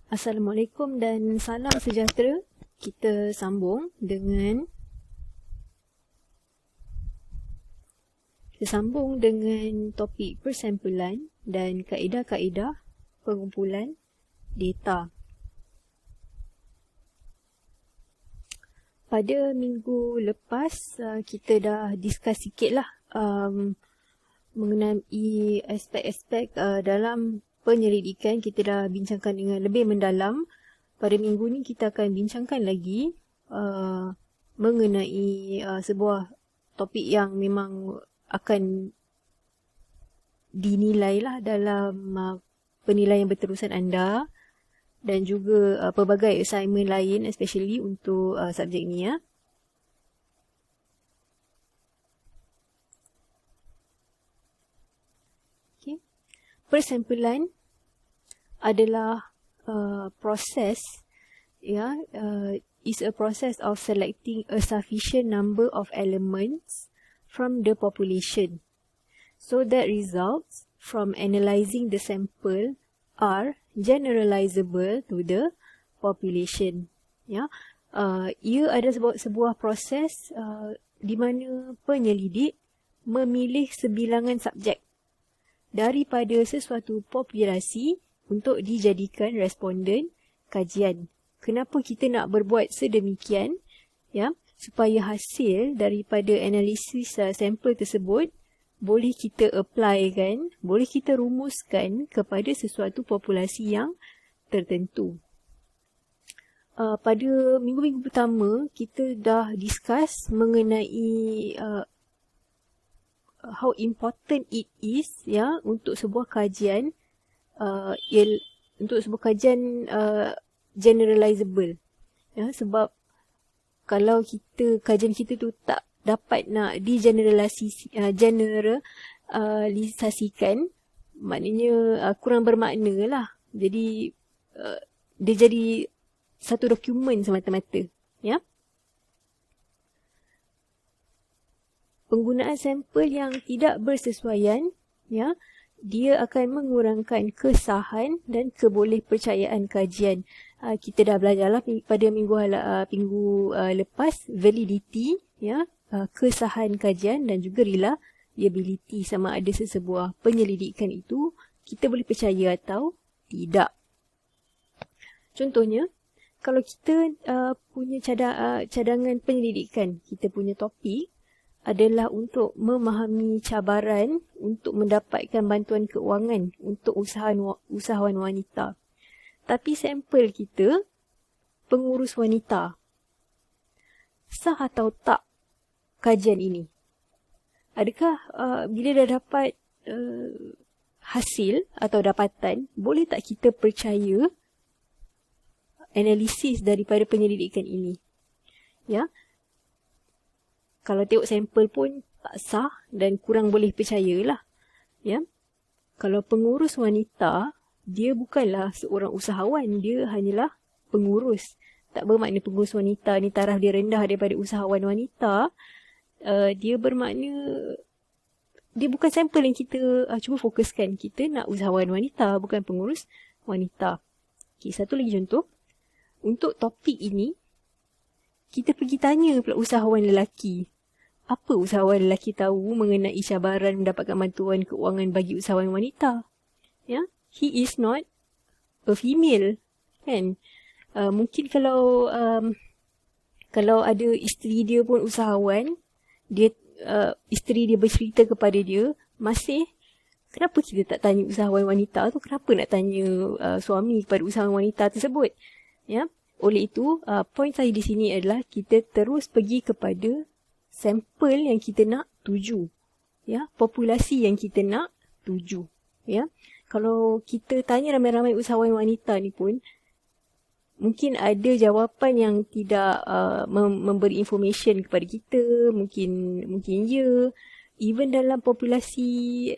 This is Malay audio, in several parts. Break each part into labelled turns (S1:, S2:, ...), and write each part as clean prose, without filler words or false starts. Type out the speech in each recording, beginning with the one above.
S1: Assalamualaikum dan salam sejahtera. Kita sambung dengan topik persampulan dan kaedah-kaedah pengumpulan data. Pada minggu lepas kita dah discuss sikit lah mengenai aspek-aspek dalam penyelidikan. Kita dah bincangkan dengan lebih mendalam. Pada minggu ni kita akan bincangkan lagi mengenai sebuah topik yang memang akan dinilai lah dalam penilaian berterusan anda dan juga pelbagai assignment lain, especially untuk subjek ni ya. Okay. Persampulan adalah proses is a process of selecting a sufficient number of elements from the population so that results from analyzing the sample are generalizable to the population. Ya, ia adalah sebuah proses di mana penyelidik memilih sebilangan subjek daripada sesuatu populasi untuk dijadikan responden kajian. Kenapa kita nak berbuat sedemikian? Ya, supaya hasil daripada analisis sampel tersebut boleh kita apply kan, boleh kita rumuskan kepada sesuatu populasi yang tertentu. Pada minggu-minggu pertama kita dah discuss mengenai how important it is ya untuk sebuah kajian generalizable ya, sebab kalau kajian kita tu tak dapat nak generalisasikan, maknanya kurang bermakna lah. Jadi dia jadi satu dokumen semata-mata ya. Penggunaan sampel yang tidak bersesuaian ya, dia akan mengurangkan kesahan dan kebolehpercayaan kajian. Kita dah belajarlah pada minggu lepas validity ya, kesahan kajian dan juga reliability, sama ada sesebuah penyelidikan itu kita boleh percaya atau tidak. Contohnya, kalau kita punya cadangan penyelidikan, kita punya topik adalah untuk memahami cabaran untuk mendapatkan bantuan keuangan untuk usahawan wanita. Tapi sampel kita pengurus wanita. Sah atau tak kajian ini? Adakah bila dah dapat hasil atau dapatan, boleh tak kita percaya analisis daripada penyelidikan ini? Ya. Kalau tengok sampel pun tak sah dan kurang boleh percayalah. Ya. Kalau pengurus wanita, dia bukanlah seorang usahawan, dia hanyalah pengurus. Tak bermakna pengurus wanita ni taraf dia rendah daripada usahawan wanita. Dia bermakna dia bukan sampel yang kita cuba fokuskan. Kita nak usahawan wanita, bukan pengurus wanita. Okay, satu lagi contoh. Untuk topik ini, kita pergi tanya pula usahawan lelaki. Apa usahawan lelaki tahu mengenai cabaran mendapatkan bantuan keuangan bagi usahawan wanita? Ya, he is not a female, kan? Mungkin kalau ada isteri dia pun usahawan, isteri dia bercerita kepada dia, kenapa kita tak tanya usahawan wanita tu? Kenapa nak tanya suami kepada usahawan wanita tersebut? Ya, oleh itu, poin saya di sini adalah kita terus pergi kepada sampel yang kita nak tuju, ya, populasi yang kita nak tuju, ya. Kalau kita tanya ramai-ramai usahawan wanita ni pun, mungkin ada jawapan yang tidak memberi information kepada kita, mungkin ya. Even dalam populasi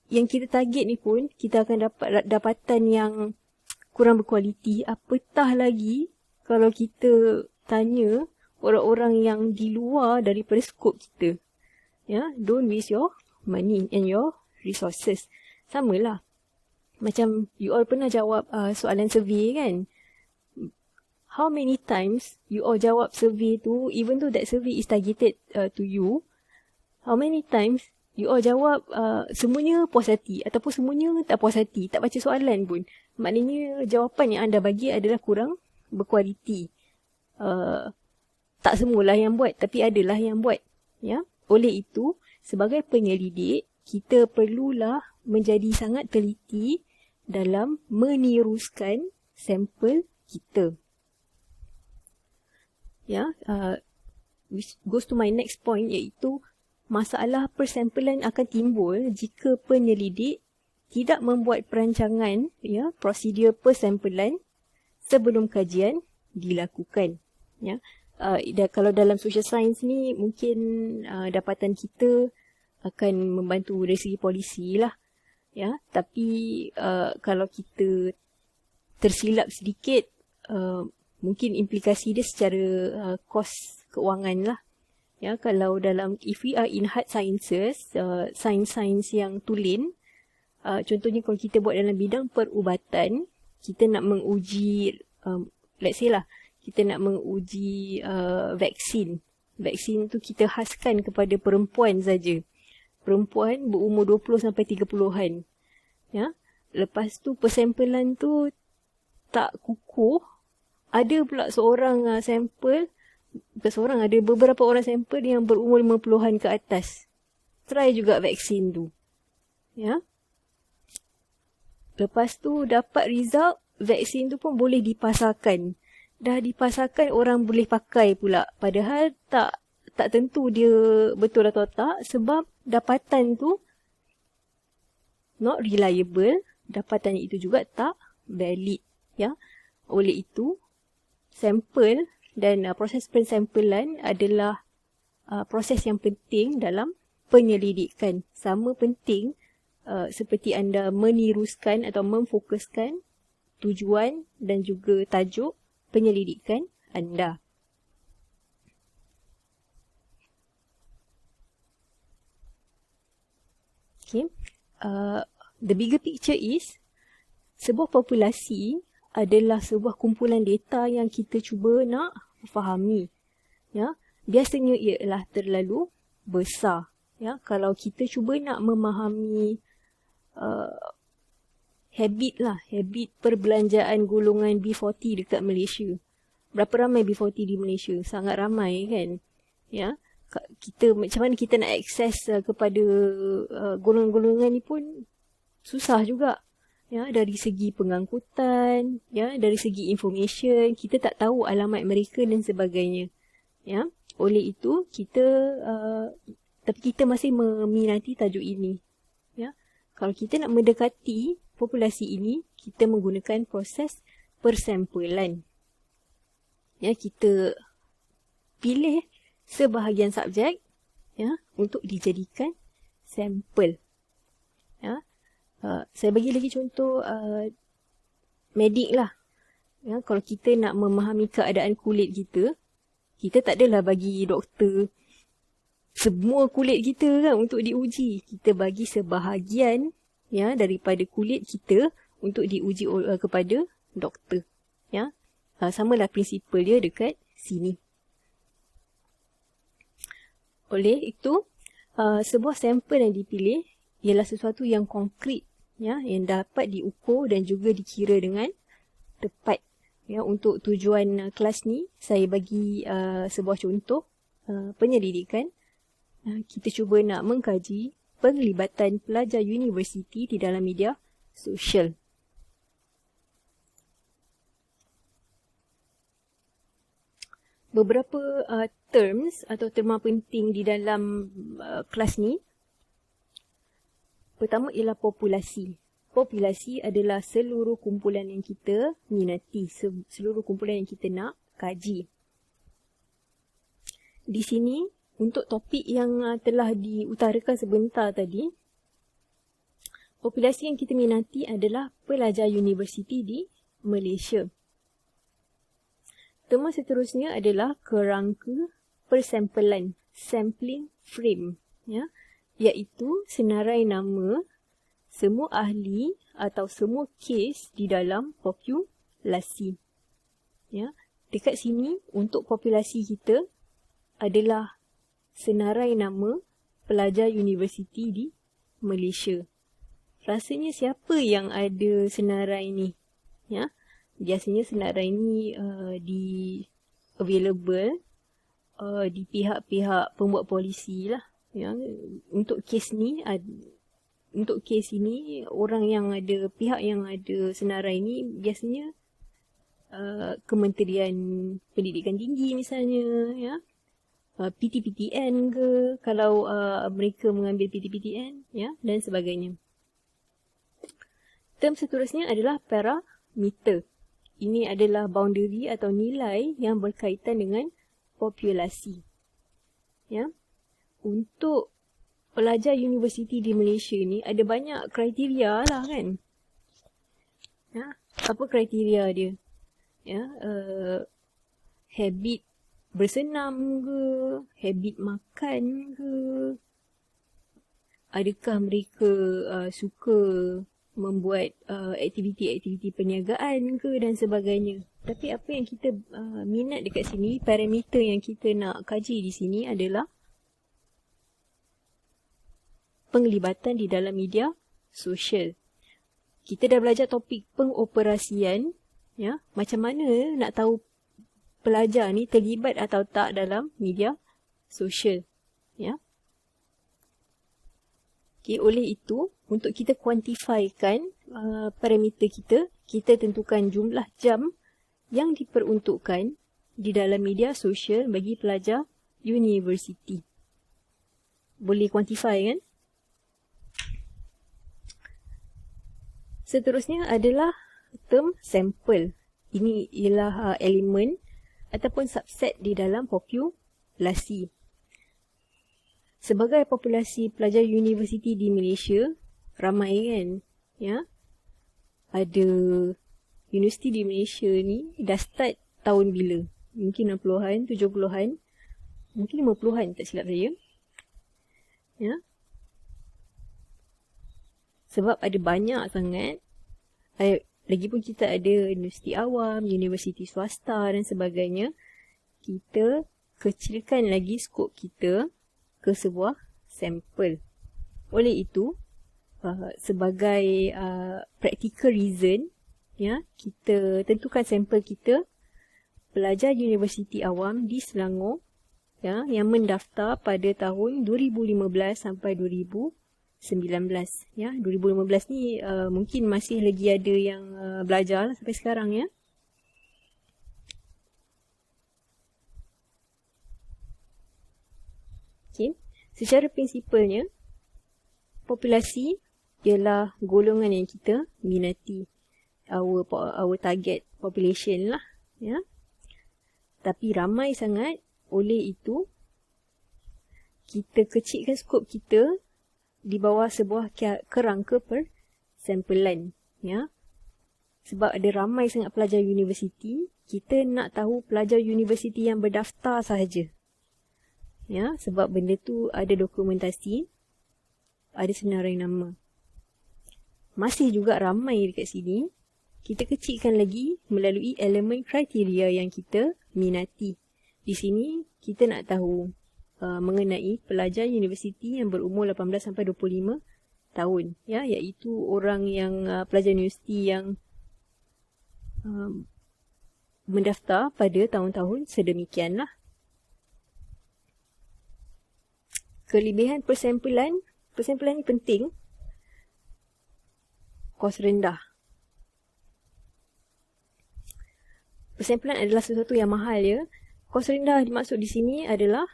S1: yang kita target ni pun, kita akan dapat dapatan yang kurang berkualiti. Apatah lagi kalau kita tanya orang-orang yang di luar daripada skop kita. Ya, don't waste your money and your resources. Samalah. Macam you all pernah jawab soalan survey kan? How many times you all jawab survey tu, even though that survey is targeted to you, how many times you all jawab semuanya puas hati ataupun semuanya tak puas hati, tak baca soalan pun. Maknanya jawapan yang anda bagi adalah kurang berkualiti. Tak semualah yang buat, tapi adalah yang buat. Ya? Oleh itu, sebagai penyelidik, kita perlulah menjadi sangat teliti dalam meniruskan sampel kita. Ya, which goes to my next point, iaitu masalah persampelan akan timbul jika penyelidik tidak membuat perancangan, ya, prosedur persampelan sebelum kajian dilakukan. Ya, kalau dalam social science ni mungkin dapatan kita akan membantu dari segi polisi lah, ya. Tapi kalau kita tersilap sedikit, mungkin implikasi dia secara kos keuangan lah. Ya, kalau dalam, if we are in hard sciences, sains-sains yang tulen, contohnya kalau kita buat dalam bidang perubatan, kita nak menguji, let's say lah, kita nak menguji vaksin. Vaksin tu kita khaskan kepada perempuan saja. Perempuan berumur 20 sampai 30-an. Ya, lepas tu persampelan tu tak kukuh. Ada pula seorang sampel, bukan seorang, ada beberapa orang sampel yang berumur 50-an ke atas. Try juga vaksin tu. Ya. Lepas tu dapat result, vaksin tu pun boleh dipasarkan. Dah dipasarkan, orang boleh pakai pula. Padahal tak tentu dia betul atau tak, sebab dapatan tu not reliable, dapatan itu juga tak valid. Ya. Oleh itu, sampel dan proses pensampelan adalah proses yang penting dalam penyelidikan. Sama penting seperti anda meniruskan atau memfokuskan tujuan dan juga tajuk penyelidikan anda. Okay. The bigger picture is, sebuah populasi adalah sebuah kumpulan data yang kita cuba nak fahami. Ya, biasanya ialah terlalu besar. Ya, kalau kita cuba nak memahami habit perbelanjaan golongan B40 dekat Malaysia. Berapa ramai B40 di Malaysia? Sangat ramai kan? Ya, kita macam mana kita nak akses kepada golongan-golongan ni pun susah juga. Ya, dari segi pengangkutan, ya, dari segi information, kita tak tahu alamat mereka dan sebagainya. Ya, oleh itu tapi kita masih meminati tajuk ini. Ya, kalau kita nak mendekati populasi ini, kita menggunakan proses persampelan. Ya, kita pilih sebahagian subjek, ya, untuk dijadikan sampel. Ya. Saya bagi lagi contoh medik lah. Ya, kalau kita nak memahami keadaan kulit kita, kita tak adalah bagi doktor semua kulit kita kan untuk diuji. Kita bagi sebahagian, ya, daripada kulit kita untuk diuji kepada doktor. Ya, samalah prinsipal dia dekat sini. Oleh itu, sebuah sampel yang dipilih ialah sesuatu yang konkret, ya, yang dapat diukur dan juga dikira dengan tepat. Ya, untuk tujuan kelas ni, saya bagi sebuah contoh penyelidikan. Kita cuba nak mengkaji penglibatan pelajar universiti di dalam media sosial. Beberapa terms atau terma penting di dalam kelas ni. Pertama ialah populasi. Populasi adalah seluruh kumpulan yang kita minati, seluruh kumpulan yang kita nak kaji. Di sini, untuk topik yang telah diutarakan sebentar tadi, populasi yang kita minati adalah pelajar universiti di Malaysia. Terma seterusnya adalah kerangka persampelan, sampling frame, ya, iaitu senarai nama semua ahli atau semua kes di dalam populasi. Ya, dekat sini untuk populasi kita adalah senarai nama pelajar universiti di Malaysia. Rasanya siapa yang ada senarai ni? Ya, biasanya senarai ni available di pihak-pihak pembuat polisi lah. Ya, untuk kes ni, orang yang ada, pihak yang ada senarai ni biasanya Kementerian Pendidikan Tinggi misalnya, ya, PTPTN ke, kalau mereka mengambil PTPTN, ya, dan sebagainya. Term seterusnya adalah parameter. Ini adalah boundary atau nilai yang berkaitan dengan populasi. Ya, untuk pelajar universiti di Malaysia ni ada banyak kriteria lah kan. Ya, apa kriteria dia? Ya, habit bersenam ke, habit makan ke, adakah mereka suka membuat aktiviti-aktiviti perniagaan ke dan sebagainya. Tapi apa yang kita minat dekat sini, parameter yang kita nak kaji di sini adalah penglibatan di dalam media sosial. Kita dah belajar topik pengoperasian, ya, macam mana nak tahu pelajar ni terlibat atau tak dalam media sosial, ya. Okay, oleh itu, untuk kita kuantifaikan parameter kita tentukan jumlah jam yang diperuntukkan di dalam media sosial bagi pelajar universiti. Boleh quantify kan? Seterusnya adalah term sampel. Ini ialah elemen ataupun subset di dalam populasi. Sebagai populasi pelajar universiti di Malaysia, ramai kan? Ya, ada universiti di Malaysia ni dah start tahun bila? Mungkin 60-an, 70-an, mungkin 50-an tak silap saya. Ya. Sebab ada banyak sangat. Lagipun kita ada universiti awam, universiti swasta dan sebagainya. Kita kecilkan lagi skop kita ke sebuah sampel. Oleh itu, sebagai practical reason, ya, kita tentukan sampel kita pelajar universiti awam di Selangor, ya, yang mendaftar pada tahun 2015 sampai 2019. Ya, 2015 ni mungkin masih lagi ada yang belajar lah sampai sekarang, ya. Okay. Secara prinsipalnya, populasi ialah golongan yang kita minati. Our target population lah, ya. Tapi ramai sangat, oleh itu kita kecilkan skop kita di bawah sebuah kerangka persampelan, ya. Sebab ada ramai sangat pelajar universiti, kita nak tahu pelajar universiti yang berdaftar sahaja. Ya, sebab benda tu ada dokumentasi, ada senarai nama. Masih juga ramai dekat sini, kita kecilkan lagi melalui elemen kriteria yang kita minati. Di sini kita nak tahu mengenai pelajar universiti yang berumur 18 sampai 25 tahun, ya, iaitu orang yang pelajar universiti yang mendaftar pada tahun-tahun sedemikianlah. Kelebihan persampelan ni penting. Kos rendah. Persampelan adalah sesuatu yang mahal, ya. Kos rendah dimaksud di sini adalah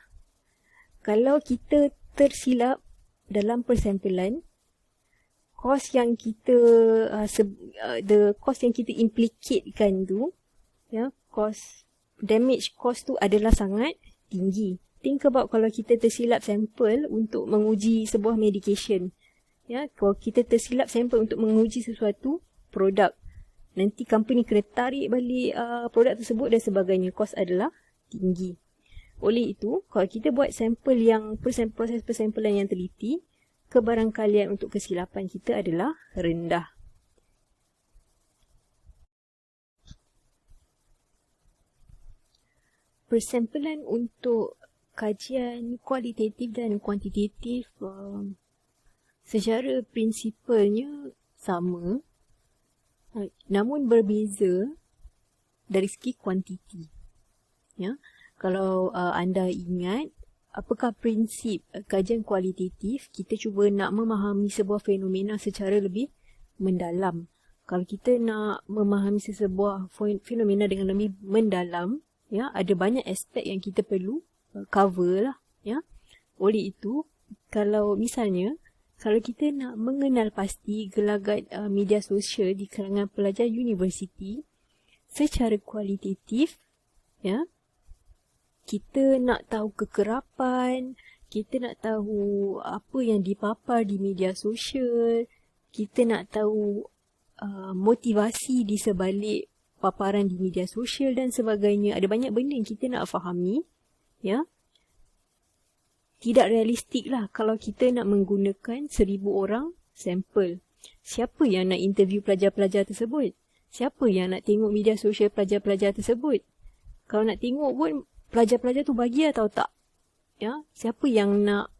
S1: kalau kita tersilap dalam persampelan, kos yang kita implicatekan tu, ya, damage cost tu adalah sangat tinggi. Think about kalau kita tersilap sampel untuk menguji sebuah medication. Ya, kalau kita tersilap sampel untuk menguji sesuatu produk, nanti company kena tarik balik produk tersebut dan sebagainya. Kos adalah tinggi. Oleh itu, kalau kita buat sampel yang proses persampelan yang teliti, kebarangkalian untuk kesilapan kita adalah rendah. persampling untuk kajian kualitatif dan kuantitatif secara prinsipalnya sama, namun berbeza dari segi kuantiti. Ya, kalau anda ingat, apakah prinsip kajian kualitatif? Kita cuba nak memahami sebuah fenomena secara lebih mendalam. Kalau kita nak memahami sebuah fenomena dengan lebih mendalam, ya, ada banyak aspek yang kita perlu cover lah, ya. Oleh itu, kalau misalnya kalau kita nak mengenal pasti gelagat media sosial di kalangan pelajar universiti secara kualitatif, ya, kita nak tahu kekerapan, kita nak tahu apa yang dipapar di media sosial, kita nak tahu motivasi di sebalik paparan di media sosial dan sebagainya. Ada banyak benda yang kita nak fahami, ya. Tidak realistik lah kalau kita nak menggunakan 1,000 orang sampel. Siapa yang nak interview pelajar-pelajar tersebut? Siapa yang nak tengok media sosial pelajar-pelajar tersebut? Kalau nak tengok pun, pelajar-pelajar tu bagi atau tak? Ya, siapa yang nak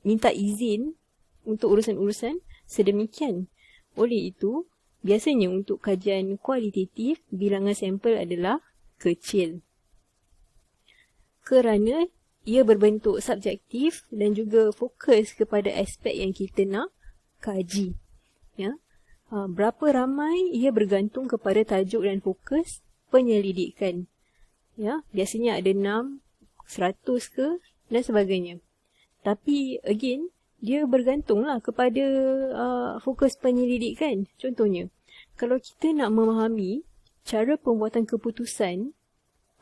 S1: minta izin untuk urusan-urusan sedemikian? Oleh itu, biasanya untuk kajian kualitatif, bilangan sampel adalah kecil. Kerana ia berbentuk subjektif dan juga fokus kepada aspek yang kita nak kaji. Ya, berapa ramai ia bergantung kepada tajuk dan fokus penyelidikan. Ya, biasanya ada 6, 100 ke dan sebagainya. Tapi again, dia bergantunglah kepada fokus penyelidikan. Contohnya, kalau kita nak memahami cara pembuatan keputusan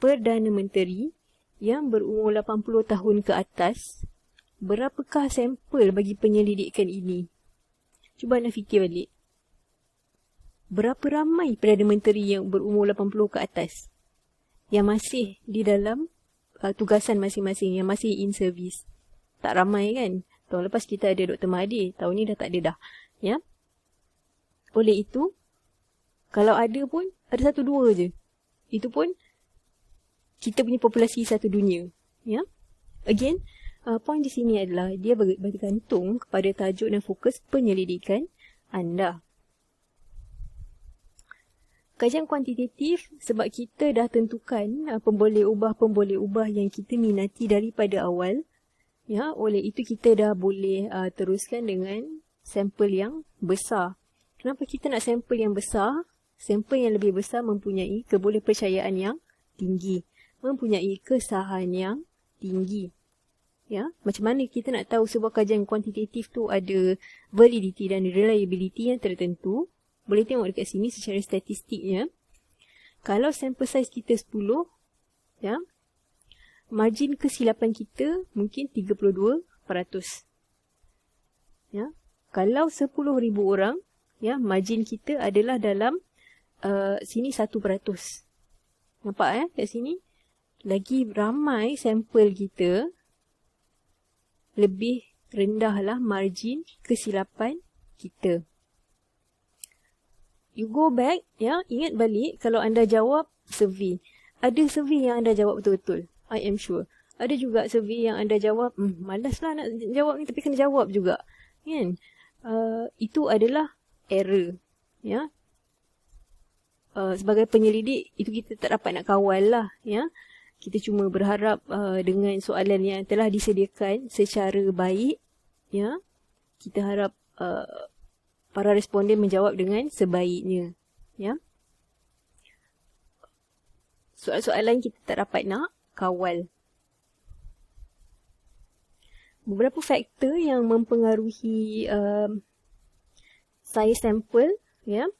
S1: Perdana Menteri yang berumur 80 tahun ke atas, berapakah sampel bagi penyelidikan ini? Cuba anda fikir balik. Berapa ramai Perdana Menteri yang berumur 80 ke atas yang masih di dalam tugasan masing-masing, yang masih in service? Tak ramai kan? Tahun lepas kita ada Dr. Mahathir, tahun ni dah tak ada dah. Ya? Oleh itu, kalau ada pun, ada 1-2 je. Itu pun, kita punya populasi satu dunia. Ya? Again, point di sini adalah, dia bergantung kepada tajuk dan fokus penyelidikan anda. Kajian kuantitatif, sebab kita dah tentukan pemboleh ubah yang kita minati daripada awal, ya, oleh itu kita dah boleh teruskan dengan sampel yang besar. Kenapa kita nak sampel yang besar? Sampel yang lebih besar mempunyai kebolehpercayaan yang tinggi, mempunyai kesahan yang tinggi. Ya, macam mana kita nak tahu sebuah kajian kuantitatif tu ada validity dan reliability yang tertentu? Boleh tengok dekat sini secara statistiknya. Kalau sampel size kita 10, ya, margin kesilapan kita mungkin 32%. Ya, kalau 10,000 orang, ya, margin kita adalah dalam sini 1%. Nampak kat sini? Lagi ramai sampel kita, lebih rendahlah margin kesilapan kita. You go back, ya, ingat balik kalau anda jawab survey. Ada survey yang anda jawab betul-betul. I am sure. Ada juga survey yang anda jawab, malaslah nak jawab ni tapi kena jawab juga. Kan? Itu adalah error. Ya. Sebagai penyelidik, itu kita tak dapat nak kawal lah. Ya. Kita cuma berharap dengan soalan yang telah disediakan secara baik, ya, kita harap para responden menjawab dengan sebaiknya. Ya. Soalan-soalan kita tak dapat nak kawal. Beberapa faktor yang mempengaruhi size sampel, ya.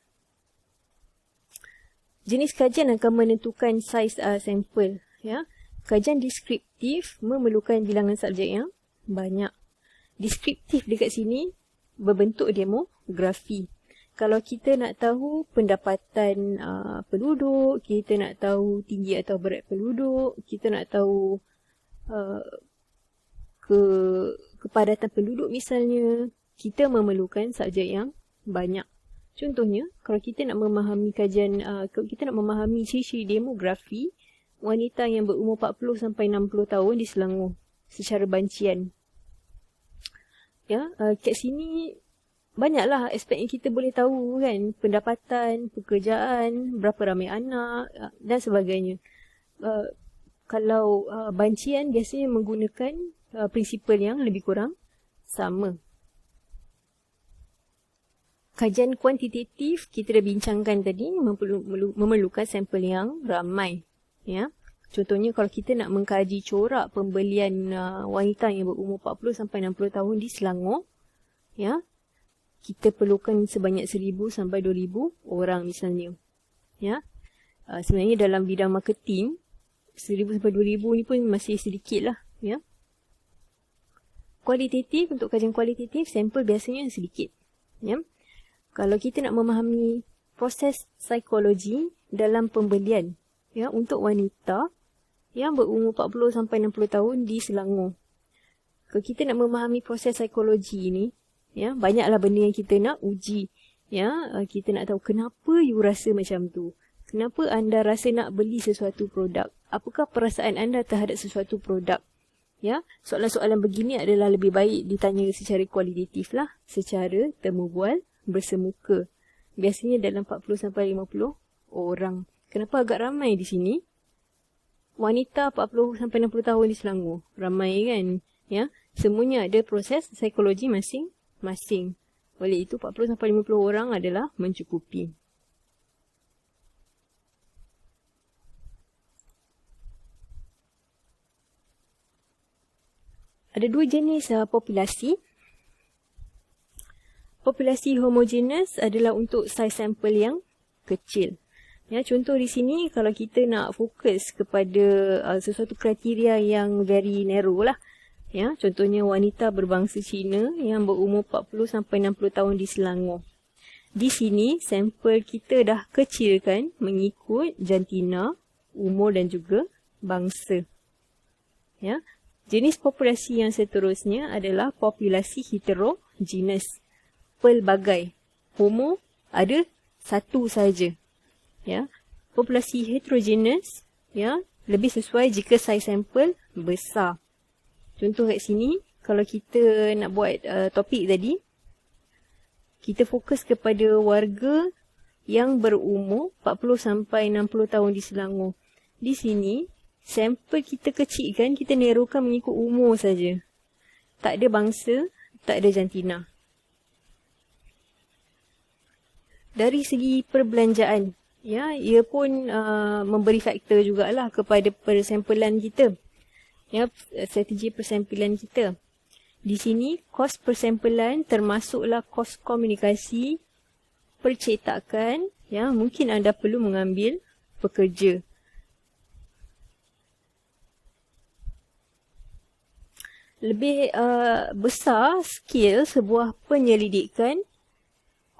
S1: Jenis kajian akan menentukan size sampel, ya. Kajian deskriptif memerlukan bilangan subjek yang banyak. Deskriptif dekat sini berbentuk demografi. Kalau kita nak tahu pendapatan penduduk, kita nak tahu tinggi atau berat penduduk, kita nak tahu kepadatan penduduk misalnya, kita memerlukan subjek yang banyak. Contohnya, kalau kita nak memahami kajian, kalau kita nak memahami sisi demografi, wanita yang berumur 40 sampai 60 tahun di Selangor secara bancian. Ya, kat sini banyaklah aspek yang kita boleh tahu kan, pendapatan, pekerjaan, berapa ramai anak dan sebagainya. Kalau bancian biasanya menggunakan prinsipal yang lebih kurang sama. Kajian kuantitatif kita dah bincangkan tadi, memerlukan sampel yang ramai. Ya. Contohnya kalau kita nak mengkaji corak pembelian wanita yang berumur 40 sampai 60 tahun di Selangor, ya, kita perlukan sebanyak 1,000 sampai 2,000 orang misalnya. Ya. Sebenarnya dalam bidang marketing 1,000 sampai 2,000 ni pun masih sedikit lah. Ya. Kualitatif, untuk kajian kualitatif, sampel biasanya sedikit. Ya. Kalau kita nak memahami proses psikologi dalam pembelian, ya, untuk wanita yang berumur 40 sampai 60 tahun di Selangor. Kalau kita nak memahami proses psikologi ni, ya, banyaklah benda yang kita nak uji. Ya, kita nak tahu kenapa you rasa macam tu. Kenapa anda rasa nak beli sesuatu produk? Apakah perasaan anda terhadap sesuatu produk? Ya, soalan-soalan begini adalah lebih baik ditanya secara kualitatif lah, secara temu bual bersemuka. Biasanya dalam 40 sampai 50 orang. Kenapa agak ramai di sini? Wanita 40 sampai 60 tahun di Selangor. Ramai kan? Ya, semuanya ada proses psikologi masing-masing. Oleh itu 40 sampai 50 orang adalah mencukupi. Ada dua jenis populasi. Populasi homogeneous adalah untuk saiz sampel yang kecil. Ya, contoh di sini kalau kita nak fokus kepada sesuatu kriteria yang very narrow lah. Ya, contohnya wanita berbangsa Cina yang berumur 40 sampai 60 tahun di Selangor. Di sini sampel kita dah kecilkan mengikut jantina, umur dan juga bangsa. Ya, jenis populasi yang seterusnya adalah populasi heterogeneous. Pelbagai. Homo ada satu saja. Ya. Populasi heterogeneous, ya, lebih sesuai jika saiz sampel besar. Contoh kat sini, kalau kita nak buat topik tadi, kita fokus kepada warga yang berumur 40 sampai 60 tahun di Selangor. Di sini, sampel kita kecilkan, kita narrowkan mengikut umur saja. Tak ada bangsa, tak ada jantina. Dari segi perbelanjaan, ya, ia pun memberi faktor jugalah kepada persampelan kita. Ya, strategi persampelan kita. Di sini, kos persampelan termasuklah kos komunikasi, percetakan, ya, mungkin anda perlu mengambil pekerja. Lebih besar skil sebuah penyelidikan,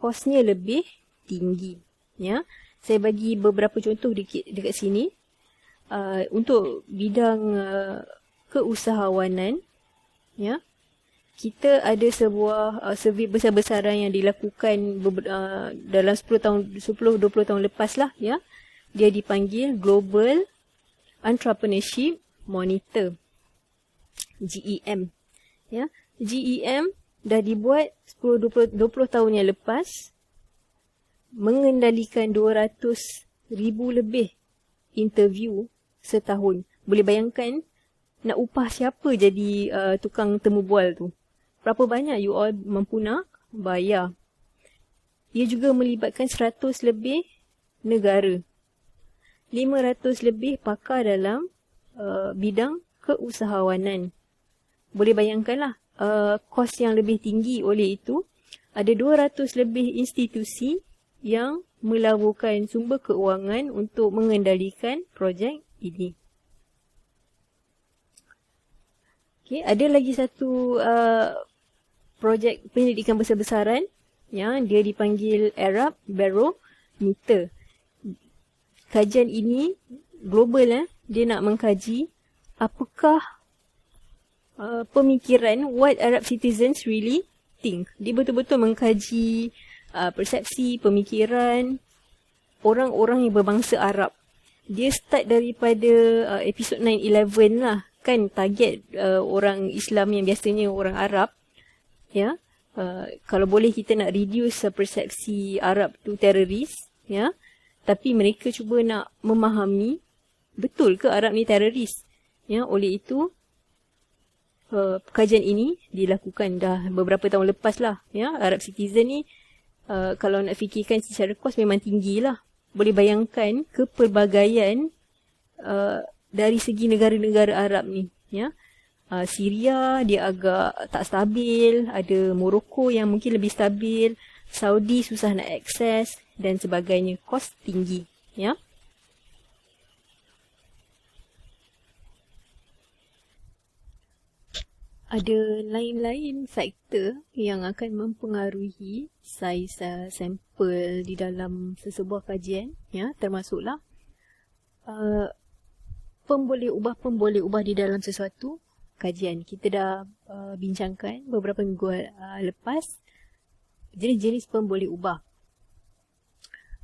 S1: kosnya lebih tinggi. Ya, saya bagi beberapa contoh dekat sini. Untuk bidang keusahawanan, ya, kita ada sebuah survey besar-besaran yang dilakukan dalam 10-20 tahun lepas lah, ya. Dia dipanggil Global Entrepreneurship Monitor, GEM. Ya, GEM dah dibuat 10-20 tahun yang lepas, mengendalikan 200,000 lebih interview setahun. Boleh bayangkan nak upah siapa jadi tukang temu bual tu. Berapa banyak you all mampu nak bayar. Ia juga melibatkan 100 lebih negara. 500 lebih pakar dalam bidang keusahawanan. Boleh bayangkanlah kos yang lebih tinggi. Oleh itu, ada 200 lebih institusi yang melaburkan sumber keuangan untuk mengendalikan projek ini. Okay, ada lagi satu projek penyelidikan besar-besaran yang dia dipanggil Arab Barometer. Kajian ini global, dia nak mengkaji apakah pemikiran what Arab citizens really think. Dia betul-betul mengkaji persepsi, pemikiran orang-orang yang berbangsa Arab. dia start daripada episod 9/11 lah. Kan target orang Islam yang biasanya orang Arab. Ya. Kalau boleh kita nak reduce persepsi Arab tu teroris. Ya. Tapi mereka cuba nak memahami betul ke Arab ni teroris. Ya. Oleh itu kajian ini dilakukan dah beberapa tahun lepas lah. Ya. Arab Citizen ni kalau nak fikirkan secara kos memang tinggi lah. Boleh bayangkan kepelbagaian dari segi negara-negara Arab ni. Ya. Syria dia agak tak stabil. Ada Morocco yang mungkin lebih stabil. Saudi susah nak akses dan sebagainya. Kos tinggi. Ya. Ada lain-lain faktor yang akan mempengaruhi saiz sampel di dalam sesebuah kajian, ya, termasuklah pemboleh ubah di dalam sesuatu kajian. Kita dah bincangkan beberapa minggu lepas jenis-jenis pemboleh ubah.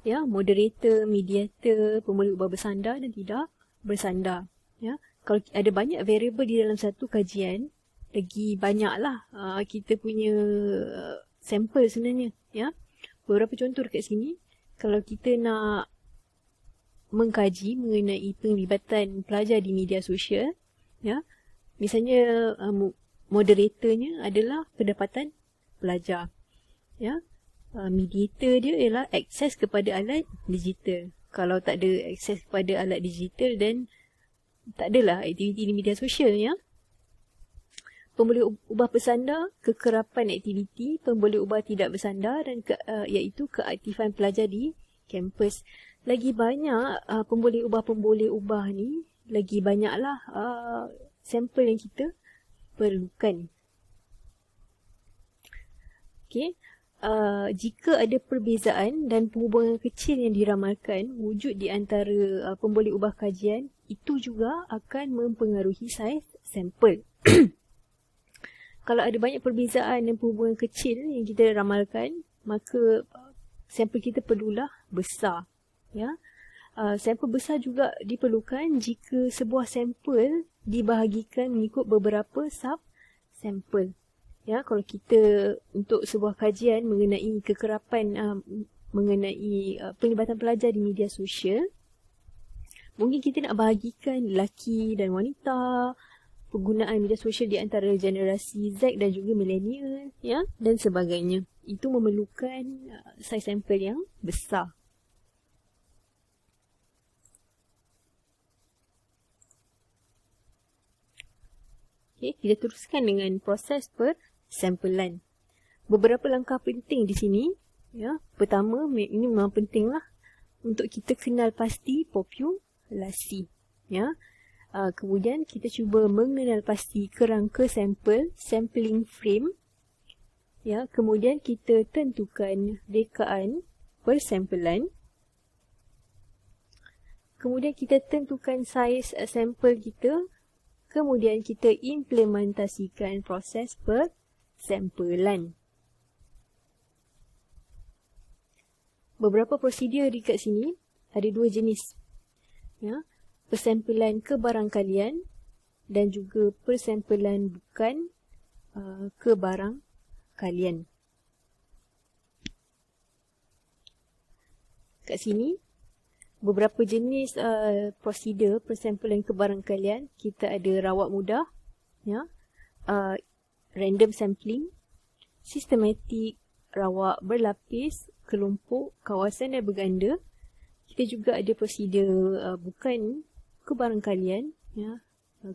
S1: Ya, moderator, mediator, pemboleh ubah bersandar dan tidak bersandar. Ya, kalau ada banyak variable di dalam satu kajian, lagi banyaklah kita punya sampel sebenarnya. Ya, beberapa contoh dekat sini. Kalau kita nak mengkaji mengenai penglibatan pelajar di media sosial, ya, misalnya moderatornya adalah pendapatan pelajar. Ya, mediator dia ialah akses kepada alat digital. Kalau tak ada akses kepada alat digital, dan tak adalah aktiviti di media sosial. Ya. Pemboleh ubah bersandar, kekerapan aktiviti, pemboleh ubah tidak bersandar, dan iaitu keaktifan pelajar di kampus. Lagi banyak pemboleh ubah ni, lagi banyaklah sampel yang kita perlukan. Okey. Jika ada perbezaan dan penghubungan kecil yang diramalkan wujud di antara pemboleh ubah kajian, itu juga akan mempengaruhi saiz sampel. Kalau ada banyak perbezaan dan penghubungan kecil yang kita ramalkan, maka sampel kita perlulah besar. Ya, sampel besar juga diperlukan jika sebuah sampel dibahagikan mengikut beberapa sub-sampel. Ya, kalau kita untuk sebuah kajian mengenai kekerapan, mengenai penglibatan pelajar di media sosial, mungkin kita nak bahagikan lelaki dan wanita, penggunaan media sosial di antara generasi Z dan juga milenial, ya, dan sebagainya. Itu memerlukan saiz sampel yang besar. Okay, kita teruskan dengan proses persampelan. Beberapa langkah penting di sini. Ya, pertama, ini memang penting lah untuk kita kenal pasti populasi. Ya. Kemudian kita cuba mengenal pasti kerangka sampel, sampling frame. Ya, kemudian kita tentukan rekaan persampelan. Kemudian kita tentukan saiz sampel kita. Kemudian kita implementasikan proses persampelan. Beberapa prosedur dekat sini ada dua jenis. Ya. Persampelan kebarangkalian dan juga persampelan bukan kebarangkalian. Kat sini, beberapa jenis prosedur persampelan kebarangkalian. Kita ada rawat mudah, ya, random sampling, sistematik, rawat berlapis, kelompok, kawasan dan berganda. Kita juga ada prosedur bukan kebarangkalian, ya,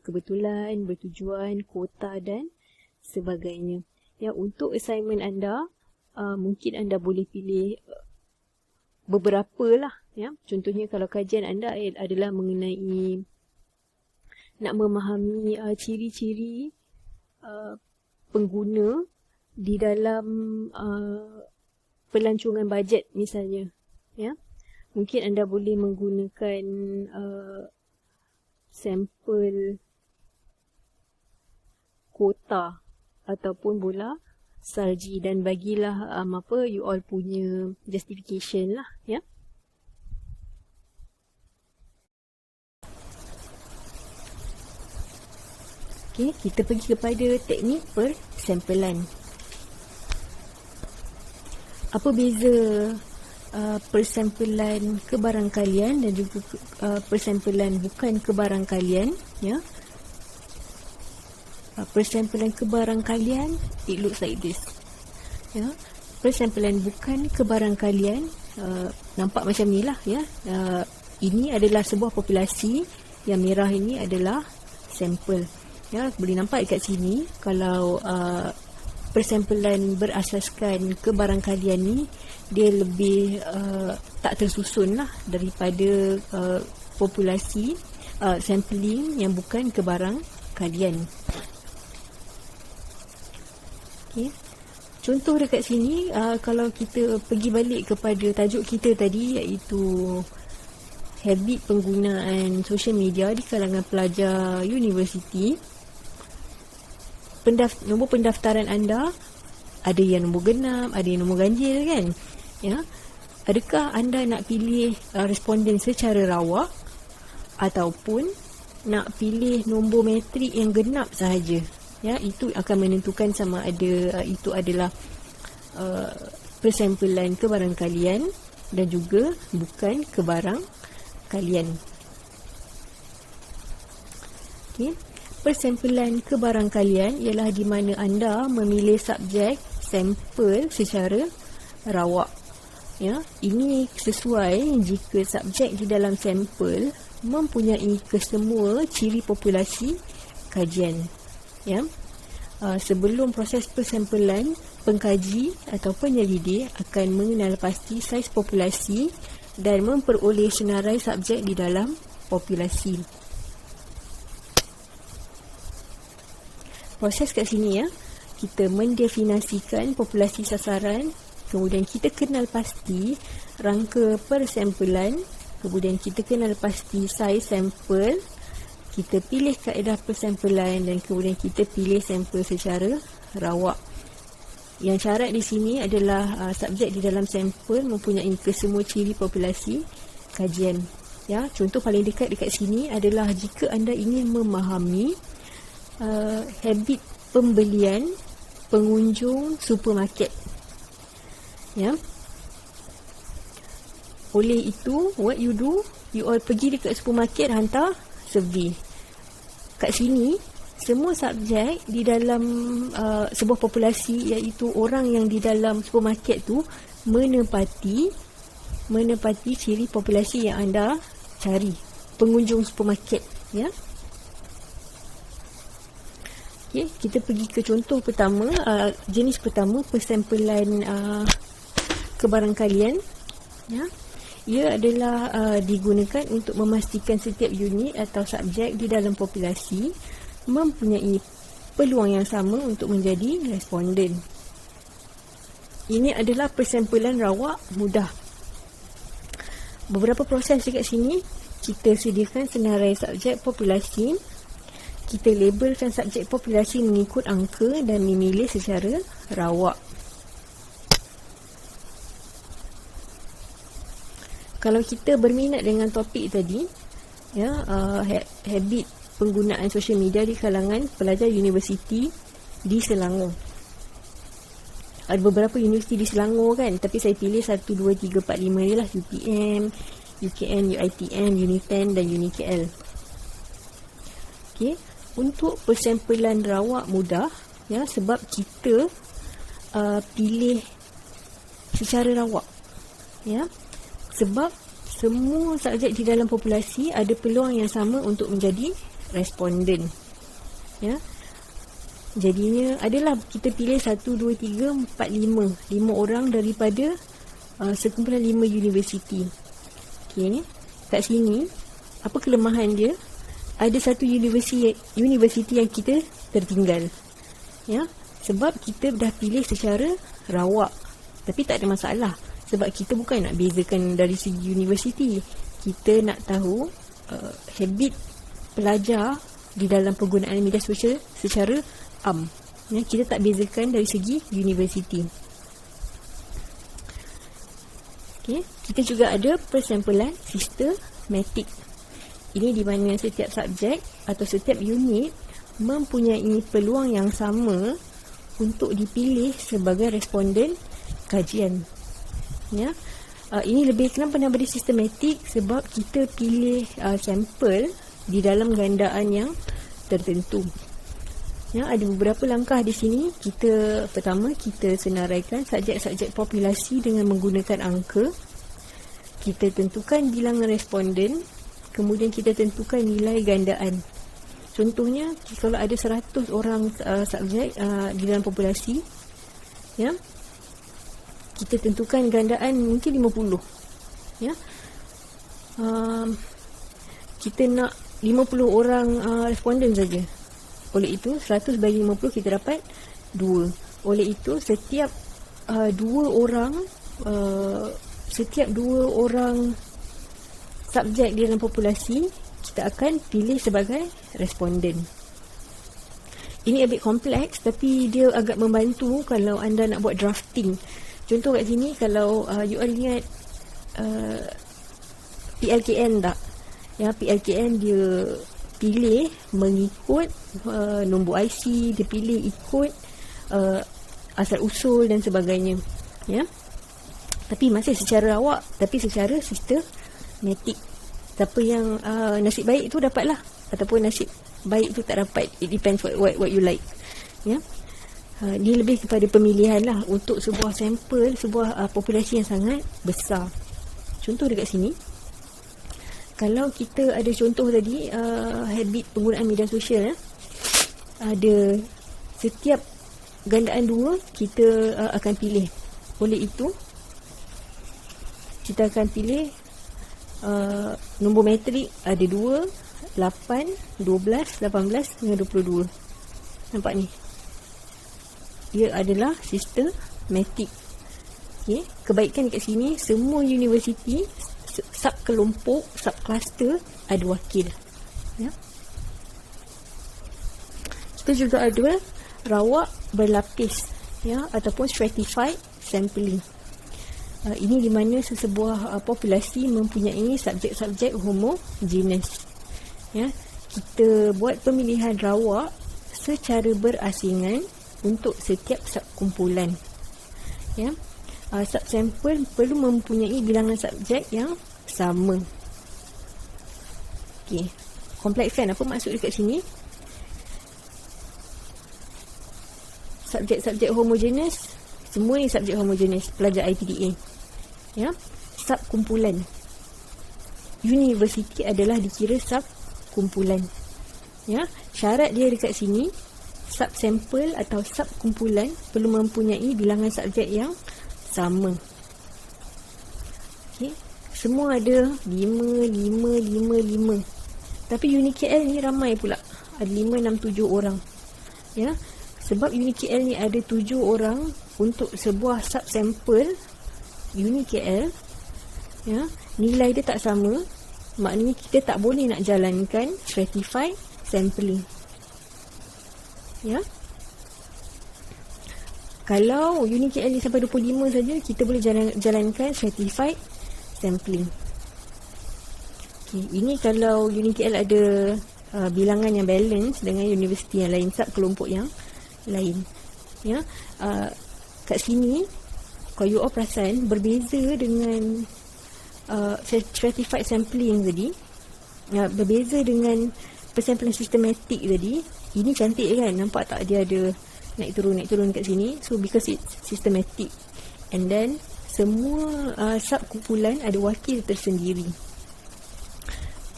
S1: kebetulan, bertujuan, kuota dan sebagainya. Ya, untuk assignment anda, mungkin anda boleh pilih beberapa lah. Ya. Contohnya kalau kajian anda adalah mengenai nak memahami ciri-ciri pengguna di dalam pelancongan bajet misalnya. Ya. Mungkin anda boleh menggunakan sampel kuota ataupun bola salji, dan bagilah you all punya justification lah, ya. Okey, kita pergi kepada teknik persampelan. Apa beza persampelan kebarangkalian dan juga persampelan bukan kebarangkalian, ya? Persampelan kebarangkalian, it looks like this, ya. Persampelan bukan kebarangkalian nampak macam ni lah, ya. Ini adalah sebuah populasi, yang merah ini adalah sampel, ya. Boleh nampak dekat sini kalau persampelan berasaskan kebarangkalian ni dia lebih tak tersusun lah daripada populasi sampling yang bukan kebarangkalian. Okay. Contoh dekat sini, kalau kita pergi balik kepada tajuk kita tadi, iaitu habit penggunaan social media di kalangan pelajar universiti, nombor pendaftaran anda ada yang nombor genap, ada yang nombor ganjil, kan? Ya. Adakah anda nak pilih responden secara rawak ataupun nak pilih nombor metrik yang genap sahaja? Ya, itu akan menentukan sama ada itu adalah persampelan kebarangkalian dan juga bukan kebarangkalian. Okey. Persampelan kebarangkalian ialah di mana anda memilih subjek sampel secara rawak. Ya, ini sesuai jika subjek di dalam sampel mempunyai kesemua ciri populasi kajian. Ya. Sebelum proses persampelan, pengkaji atau penyelidik akan mengenal pasti saiz populasi dan memperoleh senarai subjek di dalam populasi. Proses kat sini, ya, kita mendefinisikan populasi sasaran, kemudian kita kenal pasti rangka persampelan, kemudian kita kenal pasti saiz sampel, kita pilih kaedah persampelan dan kemudian kita pilih sampel secara rawak. Yang syarat di sini adalah subjek di dalam sampel mempunyai kesemua ciri populasi kajian. Ya, contoh paling dekat sini adalah jika anda ingin memahami habit pembelian pengunjung supermarket. Ya. Oleh itu, what you do, you all pergi dekat supermarket, hantar survey. Kat sini, semua subjek di dalam sebuah populasi, iaitu orang yang di dalam supermarket tu menepati ciri populasi yang anda cari, pengunjung supermarket, ya. Okay, kita pergi ke contoh pertama, jenis pertama, persampelan kebarangkalian, ya. Ia adalah digunakan untuk memastikan setiap unit atau subjek di dalam populasi mempunyai peluang yang sama untuk menjadi responden. Ini adalah persampelan rawak mudah. Beberapa proses dekat sini, kita sediakan senarai subjek populasi, kita labelkan subjek populasi mengikut angka dan memilih secara rawak. Kalau kita berminat dengan topik tadi, ya, habit penggunaan social media di kalangan pelajar universiti di Selangor. Ada beberapa universiti di Selangor, kan, tapi saya pilih 1, 2, 3, 4, 5 ni lah. UPM, UKN, UiTM, Uniten dan UniKL. Okey, untuk persampelan rawak mudah, ya, sebab kita pilih secara rawak, ya. Sebab semua subjek di dalam populasi ada peluang yang sama untuk menjadi responden. Ya. Jadinya adalah kita pilih 1, 2, 3, 4, 5. 5 orang daripada sekumpulan 5 universiti. Okey, kat sini apa kelemahan dia? Ada satu universiti yang kita tertinggal. Ya, sebab kita dah pilih secara rawak. Tapi tak ada masalah. Sebab kita bukan nak bezakan dari segi universiti. Kita nak tahu habit pelajar di dalam penggunaan media sosial secara am. Ya, kita tak bezakan dari segi universiti. Okay. Kita juga ada persampelan sistematik. Ini di mana setiap subjek atau setiap unit mempunyai peluang yang sama untuk dipilih sebagai responden kajian. Ya. Ini lebih kenapa nak beri sistematik, sebab kita pilih sampel di dalam gandaan yang tertentu. Ya, ada beberapa langkah di sini. Pertama, kita senaraikan subjek-subjek populasi dengan menggunakan angka. Kita tentukan bilangan responden, kemudian kita tentukan nilai gandaan. Contohnya, kalau ada 100 orang subjek di dalam populasi, ya, kita tentukan gandaan mungkin 50. Ya. Kita nak 50 orang responden saja. Oleh itu, 100 bagi 50 kita dapat 2. Oleh itu, setiap 2 orang subjek di dalam populasi, kita akan pilih sebagai responden. Ini a bit kompleks, tapi dia agak membantu kalau anda nak buat drafting. Contoh kat sini, kalau you all ingat PLKN tak? Ya, PLKN dia pilih mengikut nombor IC, dia pilih ikut asal usul dan sebagainya. Ya. Tapi masih secara awak, tapi secara sistematik. Siapa yang nasib baik tu dapatlah, ataupun nasib baik tu tak dapat. It depends what you like. Ya. Dia lebih kepada pemilihan lah untuk sebuah sampel, sebuah populasi yang sangat besar. Contoh dekat sini, kalau kita ada contoh tadi, habit penggunaan media sosial, ada setiap gandaan 2 kita akan pilih. Oleh itu, kita akan pilih nombor metrik ada 2, 8, 12, 18 dengan 22. Nampak ni? Dia adalah sistematik. Okay. Kebaikan dekat sini, semua universiti, sub kelompok, sub cluster ada wakil. Ya. Kita juga ada rawak berlapis, ya, ataupun stratified sampling. Ini di mana sesebuah populasi mempunyai subjek-subjek homogeneous. Ya, kita buat pemilihan rawak secara berasingan untuk setiap subkumpulan. Ya, subsampel perlu mempunyai bilangan subjek yang sama. Okey, kompleks kan? Apa maksud dekat sini? Subjek-subjek homogeneous, semua ni subjek homogeneous, pelajar IPDA. Ya, subkumpulan. Universiti adalah dikira subkumpulan. Ya, syarat dia dekat sini, subsampel atau subkumpulan perlu mempunyai bilangan subjek yang sama. Okay. Semua ada 5, 5, 5, 5. Tapi UniKL ni ramai pula. Ada 5, 6, 7 orang. Ya, sebab UniKL ni ada 7 orang untuk sebuah subsampel UniKL, ya, nilai dia tak sama, maknanya kita tak boleh nak jalankan stratified sampling. Ya. Kalau UniKL ni sampai 25 saja, kita boleh jalankan stratified sampling. Okay, ini kalau UniKL ada bilangan yang balance dengan universiti yang lain, sub kelompok yang lain. Ya. Kat sini, kalau you all perasan, berbeza dengan stratified sampling tadi, berbeza dengan persampling sistematik tadi. Ini cantik kan? Nampak tak dia ada naik turun kat sini? So because it's systematic, and then semua subkumpulan ada wakil tersendiri.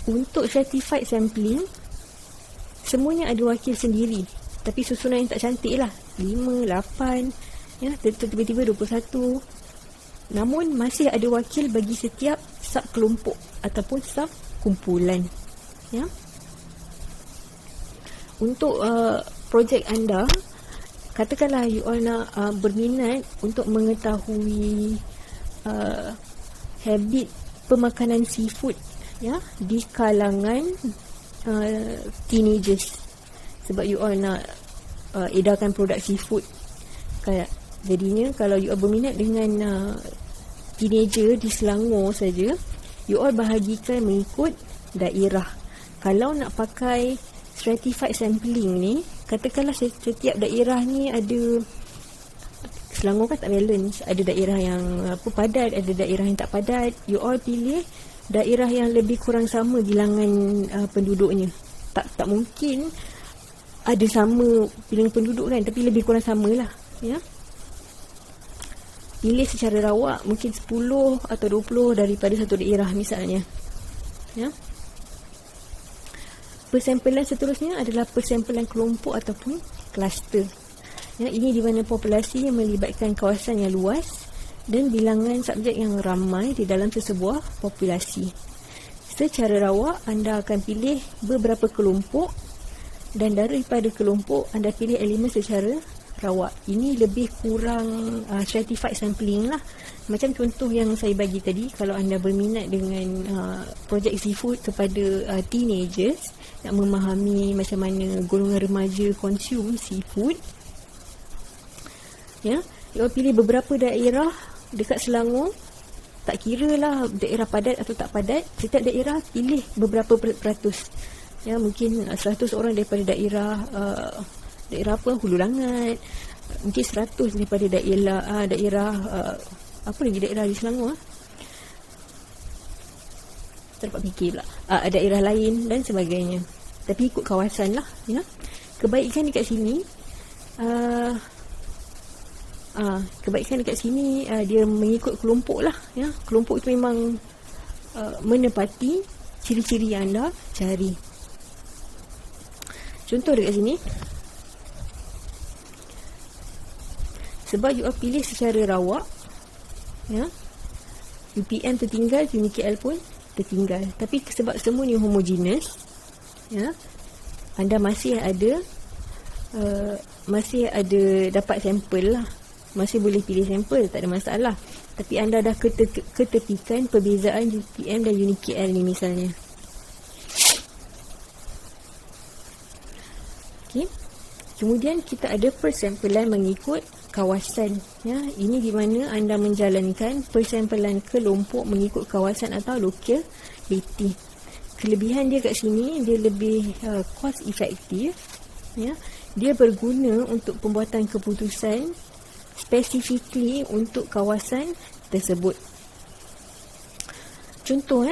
S1: Untuk stratified sampling, semuanya ada wakil sendiri, tapi susunan yang tak cantik lah, 5, 8, ya, tiba-tiba 21. Namun masih ada wakil bagi setiap subkelompok ataupun subkumpulan. Ya. Untuk projek anda, katakanlah you all nak berminat untuk mengetahui habit pemakanan seafood, ya, di kalangan teenagers, sebab you all nak edarkan produk seafood. Jadinya kalau you all berminat dengan teenager di Selangor saja, you all bahagikan mengikut daerah. Kalau nak pakai stratified sampling ni, katakanlah setiap daerah ni ada, Selangor kan tak balance, ada daerah yang padat, ada daerah yang tak padat. You all pilih daerah yang lebih kurang sama bilangan penduduknya. Tak mungkin ada sama bilangan penduduk kan, tapi lebih kurang sama lah, ya. Pilih secara rawak, mungkin 10 atau 20 daripada satu daerah misalnya, ya. Persampelan seterusnya adalah persampelan kelompok ataupun kluster. Ya, ini di mana populasi yang melibatkan kawasan yang luas dan bilangan subjek yang ramai di dalam sesebuah populasi. Secara rawak, anda akan pilih beberapa kelompok dan daripada kelompok, anda pilih elemen secara rawak. Ini lebih kurang stratified sampling lah. Macam contoh yang saya bagi tadi, kalau anda berminat dengan projek seafood kepada teenagers, nak memahami macam mana golongan remaja consume seafood, ya, you pilih beberapa daerah dekat Selangor. Tak kira lah daerah padat atau tak padat, setiap daerah pilih beberapa peratus. Ya, mungkin 100 orang daripada daerah apa, Hulu Langat, mungkin 100 daripada daerah apa lagi daerah di Selangor, tak dapat fikir pula, daerah lain dan sebagainya. Tapi ikut kawasan lah, ya. Kebaikan dekat sini, dia mengikut kelompok lah, ya. Kelompok itu memang menepati ciri-ciri yang anda cari. Contoh dekat sini, sebab you pilih secara rawak, ya, UPM tertinggal, UniKL pun tertinggal. Tapi sebab semua ni homogeneous, ya, anda masih ada dapat sampel lah, masih boleh pilih sampel, tak ada masalah. Tapi anda dah ketepikan perbezaan UPM dan UniKL ni misalnya. Okay. Kemudian kita ada persampelan mengikut kawasan, ya. Ini di mana anda menjalankan persampelan kelompok mengikut kawasan atau locality. Kelebihan dia kat sini, dia lebih cost effective, ya. Dia berguna untuk pembuatan keputusan specifically untuk kawasan tersebut. Contoh,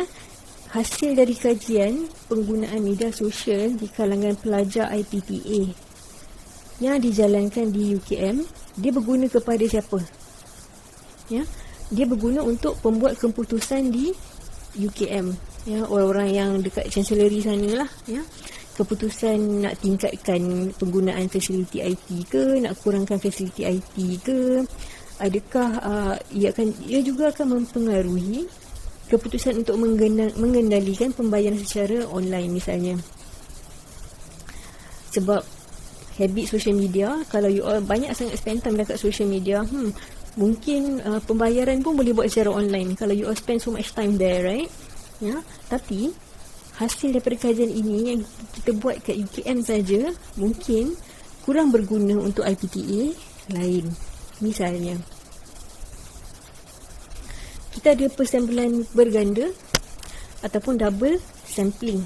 S1: hasil dari kajian penggunaan media sosial di kalangan pelajar IPTA yang dijalankan di UKM, dia berguna kepada siapa? Ya, dia berguna untuk pembuat keputusan di UKM, ya, orang-orang yang dekat chancellery sana lah, ya. Keputusan nak tingkatkan penggunaan fasiliti IT ke, nak kurangkan fasiliti IT ke, adakah ia juga akan mempengaruhi keputusan untuk mengendalikan pembayaran secara online misalnya. Sebab habit social media, kalau you all banyak sangat spend time dekat social media, mungkin pembayaran pun boleh buat secara online kalau you all spend so much time there, right? Ya, tapi hasil daripada kajian ini yang kita buat kat UKM saja mungkin kurang berguna untuk IPTA lain. Misalnya, kita ada persampelan berganda ataupun double sampling.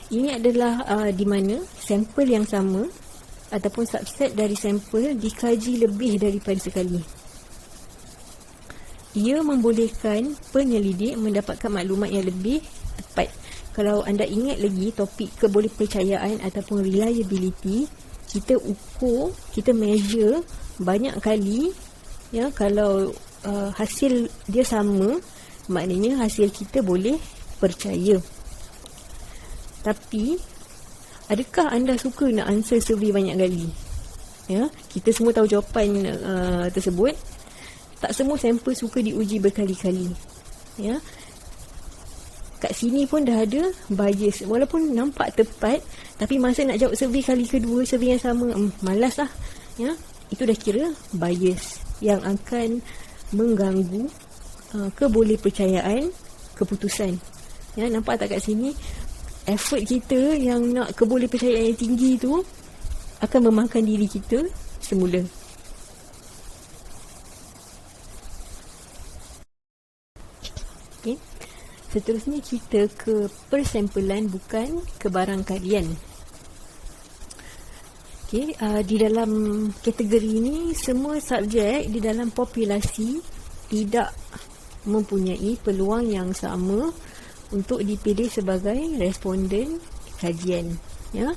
S1: Ini adalah di mana sampel yang sama ataupun subset dari sampel dikaji lebih daripada sekali. Ia membolehkan penyelidik mendapatkan maklumat yang lebih tepat. Kalau anda ingat lagi topik kebolehpercayaan ataupun reliability, kita ukur, kita measure banyak kali, ya. Kalau hasil dia sama, maknanya hasil kita boleh percaya. Tapi adakah anda suka nak answer survey banyak kali? Ya, kita semua tahu jawapan tersebut. Tak semua sampel suka diuji berkali-kali, ya. Kat sini pun dah ada bias. Walaupun nampak tepat, tapi masa nak jawab survey kali kedua, survey yang sama, malas lah, ya. Itu dah kira bias yang akan mengganggu kebolehpercayaan keputusan. Ya, nampak tak kat sini? Effort kita yang nak kebolehpercayaan yang tinggi tu akan memakan diri kita semula. Okay. Seterusnya kita ke persampelan bukan kebarangkalian. Okey, di dalam kategori ini semua subjek di dalam populasi tidak mempunyai peluang yang sama untuk dipilih sebagai responden kajian. Ya,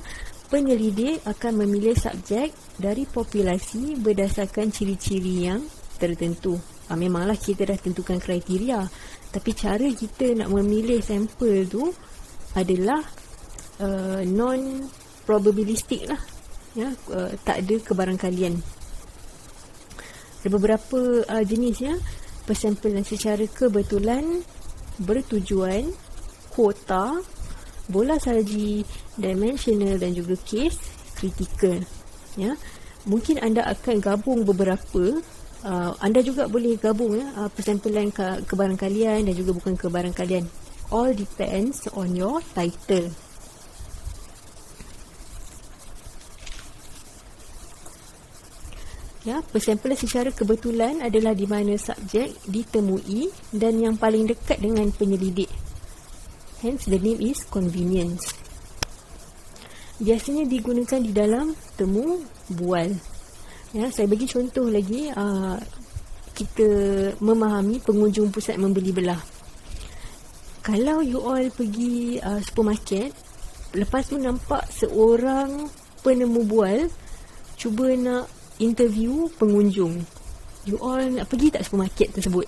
S1: penyelidik akan memilih subjek dari populasi berdasarkan ciri-ciri yang tertentu. Memanglah kita dah tentukan kriteria, tapi cara kita nak memilih sampel tu adalah non-probabilistik lah. Ya, tak ada kebarangkalian. Ada beberapa jenis ya, persampulan secara kebetulan, bertujuan, kuota, bola salji, dimensional dan juga case kritikal. Ya, mungkin anda akan gabung beberapa. Anda juga boleh gabung ya, persampulan kebarangkalian dan juga bukan kebarangkalian. All depends on your title. Ya, persampulan secara kebetulan adalah di mana subjek ditemui dan yang paling dekat dengan penyelidik. Hence, the name is convenience. Biasanya digunakan di dalam temu bual. Ya, saya bagi contoh lagi, kita memahami pengunjung pusat membeli belah. Kalau you all pergi supermarket, lepas tu nampak seorang penemu bual cuba nak interview pengunjung, you all nak pergi tak supermarket tersebut?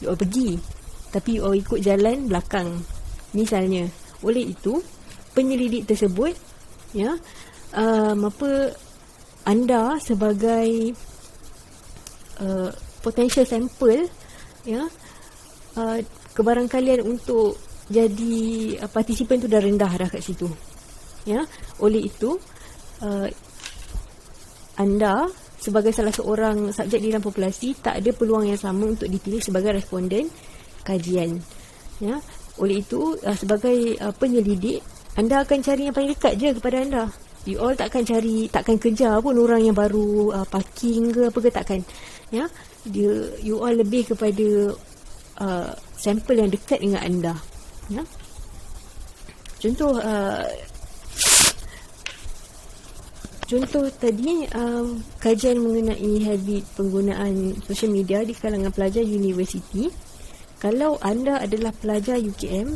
S1: You all pergi, tapi you all ikut jalan belakang misalnya. Oleh itu, penyelidik tersebut ya, anda sebagai potential sampel ya, kebarangkalian untuk jadi partisipan tu dah rendah dah kat situ ya. Oleh itu, anda sebagai salah seorang subjek di dalam populasi tak ada peluang yang sama untuk dipilih sebagai responden kajian ya. Oleh itu, sebagai penyelidik, anda akan cari yang paling dekat je kepada anda. You all takkan kejar pun orang yang baru parking ke apa ke, takkan ya. You all lebih kepada sampel yang dekat dengan anda ya. Contoh tadi, kajian mengenai habit penggunaan social media di kalangan pelajar universiti. Kalau anda adalah pelajar UKM,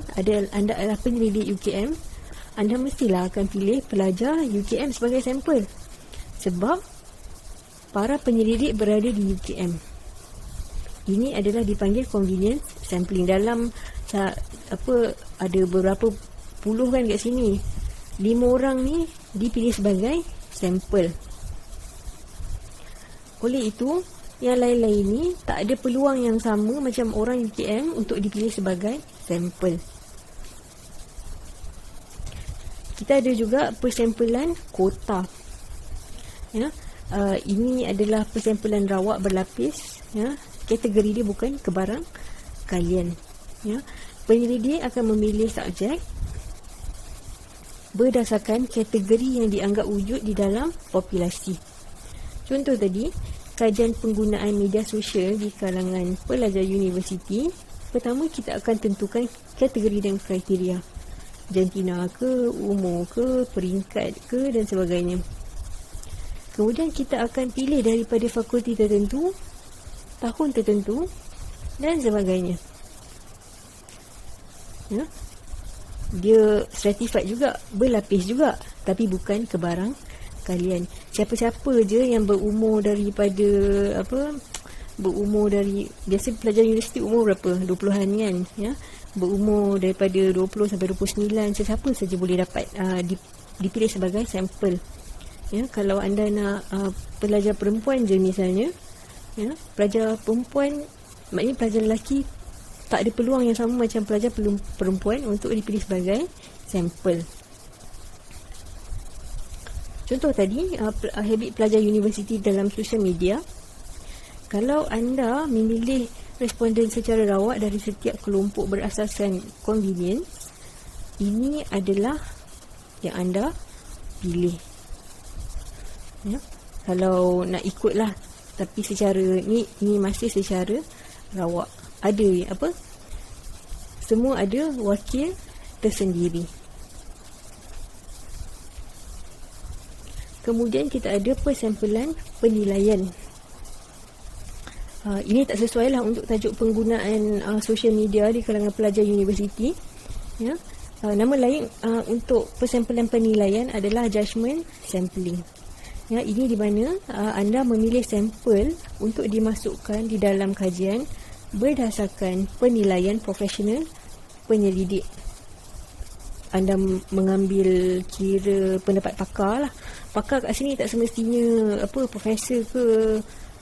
S1: anda adalah penyelidik UKM, anda mestilah akan pilih pelajar UKM sebagai sampel. Sebab para penyelidik berada di UKM. Ini adalah dipanggil convenience sampling. Dalam ada beberapa puluh kan kat sini, 5 orang ni dipilih sebagai sampel. Oleh itu, yang lain-lain ni tak ada peluang yang sama macam orang UKM untuk dipilih sebagai sampel. Kita ada juga persampulan kuota ya. Ini adalah persampulan rawak berlapis ya. Kategori dia bukan kebarangkalian ya. Penyelidik akan memilih subjek berdasarkan kategori yang dianggap wujud di dalam populasi. Contoh tadi, kajian penggunaan media sosial di kalangan pelajar universiti. Pertama, kita akan tentukan kategori dan kriteria. Jantina ke, umur ke, peringkat ke dan sebagainya. Kemudian kita akan pilih daripada fakulti tertentu, tahun tertentu dan sebagainya. Ya. Dia stratified juga, berlapis juga, tapi bukan kebarangkalian. Siapa-siapa je yang berumur daripada biasa pelajar universiti umur berapa? 20-an kan ya. Berumur daripada 20 sampai 29, sesiapa saja boleh dapat dipilih sebagai sampel. Ya, kalau anda nak pelajar perempuan je misalnya, ya, pelajar perempuan, maknanya pelajar lelaki tak ada peluang yang sama macam pelajar perempuan untuk dipilih sebagai sampel. Contoh tadi, habit pelajar universiti dalam sosial media. Kalau anda memilih responden secara rawak dari setiap kelompok berasaskan convenience, ini adalah yang anda pilih. Ya. Kalau nak ikutlah, tapi secara ni masih secara rawak. Ada semua ada wakil tersendiri. Kemudian kita ada persampulan penilaian. Ini tak sesuai lah untuk tajuk penggunaan social media di kalangan pelajar universiti. Ya. Nama lain untuk persampulan penilaian adalah judgement sampling. Ya, ini di mana anda memilih sampel untuk dimasukkan di dalam kajian berdasarkan penilaian profesional penyelidik. Anda mengambil kira pendapat pakar lah. Pakar kat sini tak semestinya profesor ke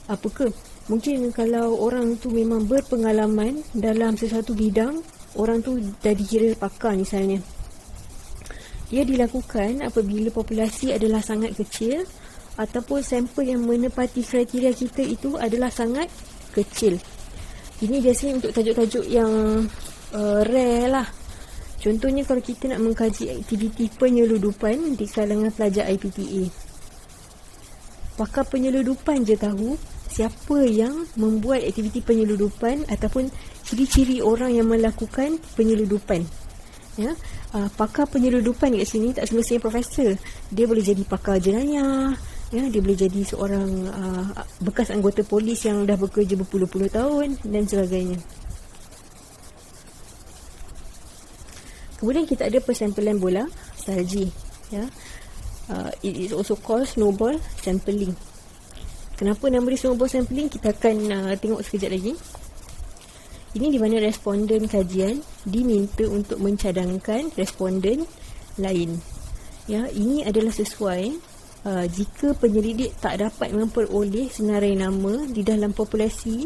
S1: apa ke. Mungkin kalau orang tu memang berpengalaman dalam sesuatu bidang, orang tu dah dikira pakar misalnya. Ia dilakukan apabila populasi adalah sangat kecil ataupun sampel yang menepati kriteria kita itu adalah sangat kecil. Ini biasanya untuk tajuk-tajuk yang rare lah. Contohnya kalau kita nak mengkaji aktiviti penyeludupan di kalangan pelajar IPTA. Pakar penyeludupan je tahu siapa yang membuat aktiviti penyeludupan ataupun ciri-ciri orang yang melakukan penyeludupan. Ya, pakar penyeludupan kat sini tak semestinya profesor. Dia boleh jadi pakar jenayah, ya, dia boleh jadi seorang bekas anggota polis yang dah bekerja berpuluh-puluh tahun dan sebagainya. Kemudian kita ada persampulan bola salji. Ya, it is also called snowball sampling. Kenapa nama dia snowball sampling? Kita akan tengok sekejap lagi. Ini di mana responden kajian diminta untuk mencadangkan responden lain. Ya, ini adalah sesuai jika penyelidik tak dapat memperoleh senarai nama di dalam populasi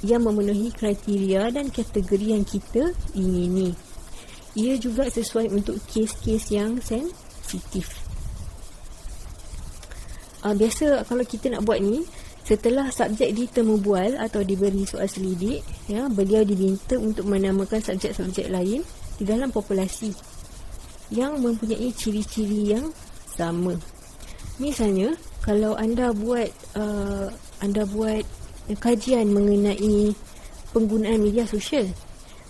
S1: yang memenuhi kriteria dan kategori yang kita ingini. Ia juga sesuai untuk kes-kes yang sensitif. Biasa kalau kita nak buat ni, setelah subjek ditemu bual atau diberi soal selidik, ya, beliau diminta untuk menamakan subjek-subjek lain di dalam populasi yang mempunyai ciri-ciri yang sama. Misalnya, kalau anda buat kajian mengenai penggunaan media sosial,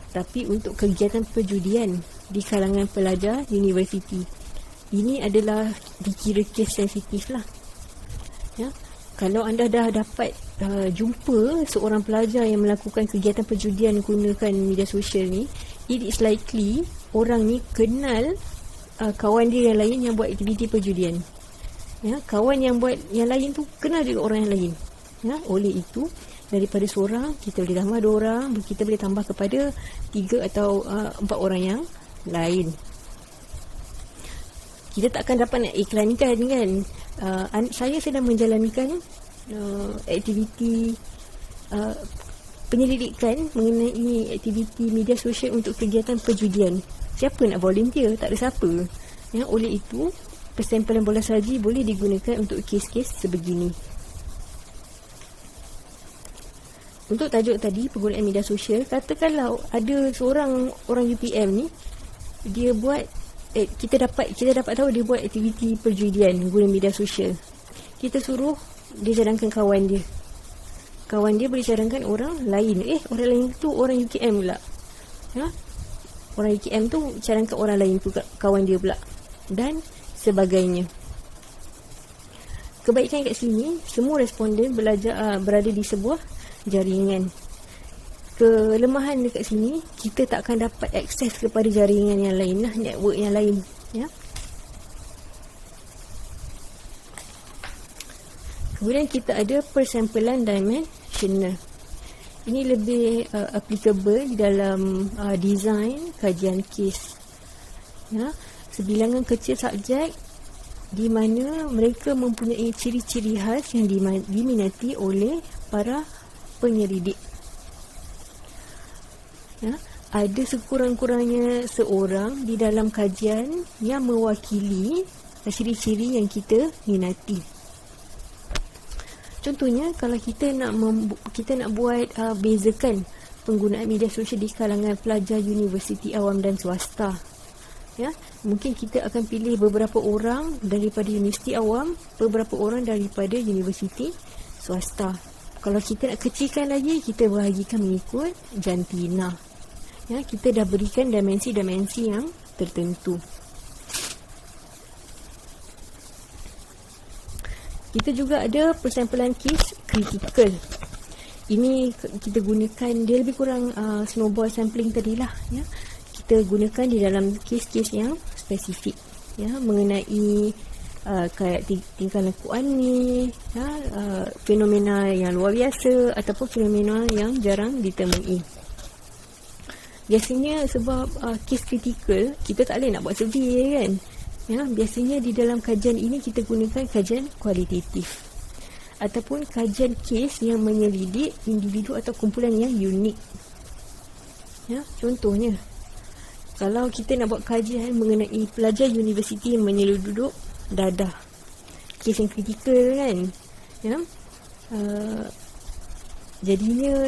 S1: tapi untuk kegiatan perjudian di kalangan pelajar universiti, ini adalah dikira kes sensitif lah. Ya, kalau anda dah dapat jumpa seorang pelajar yang melakukan kegiatan perjudian menggunakan media sosial ni, it is likely orang ni kenal kawan dia yang lain yang buat aktiviti perjudian. Ya, kawan yang buat yang lain tu kenal juga orang yang lain. Ya, oleh itu daripada seorang kita boleh tambah 2 orang, kita boleh tambah kepada 3 atau 4 orang yang lain. Kita tak akan dapat nak iklankan kan. Saya sedang menjalankan aktiviti penyelidikan mengenai aktiviti media sosial untuk kegiatan perjudian. Siapa nak volunteer? Tak ada siapa. Ya, oleh itu persampulan bola salji boleh digunakan untuk kes-kes sebegini. Untuk tajuk tadi, penggunaan media sosial, katakanlah ada seorang orang UPM ni, dia buat kita dapat tahu dia buat aktiviti perjudian guna media sosial. Kita suruh dia cadangkan kawan dia. Kawan dia boleh cadangkan orang lain. Orang lain tu orang UKM pula. Ya? Orang UKM tu cadangkan orang lain tu kawan dia pula. Dan sebagainya. Kebaikan kat sini, semua responden berada di sebuah jaringan. Kelemahan dekat sini, kita tak akan dapat akses kepada jaringan yang lain lah, network yang lain. Ya. Kemudian kita ada persampulan dimensional. Ini lebih applicable di dalam design kajian kes. Ya. Sebilangan kecil subjek di mana mereka mempunyai ciri-ciri khas yang diminati oleh para penyelidik. Ya, ada sekurang-kurangnya seorang di dalam kajian yang mewakili ciri-ciri yang kita minati. Contohnya, kalau kita nak buat bezakan penggunaan media sosial di kalangan pelajar universiti awam dan swasta. Ya, mungkin kita akan pilih beberapa orang daripada universiti awam, beberapa orang daripada universiti swasta. Kalau kita nak kecilkan lagi, kita bahagikan mengikut jantina. Ya, kita dah berikan dimensi-dimensi yang tertentu. Kita juga ada persampalan case critical. Ini kita gunakan, dia lebih kurang snowball sampling tadilah, ya. Kita gunakan di dalam kes-kes yang spesifik, ya, mengenai tingkah laku ni, ya, fenomena yang luar biasa ataupun fenomena yang jarang ditemui. Biasanya sebab kes kritikal, kita tak boleh nak buat survey, kan, ya. Biasanya di dalam kajian ini kita gunakan kajian kualitatif ataupun kajian kes yang menyelidik individu atau kumpulan yang unik, ya. Contohnya, kalau kita nak buat kajian mengenai pelajar universiti yang menyeluduk dadah, kes yang kritikal, kan, ya. Jadinya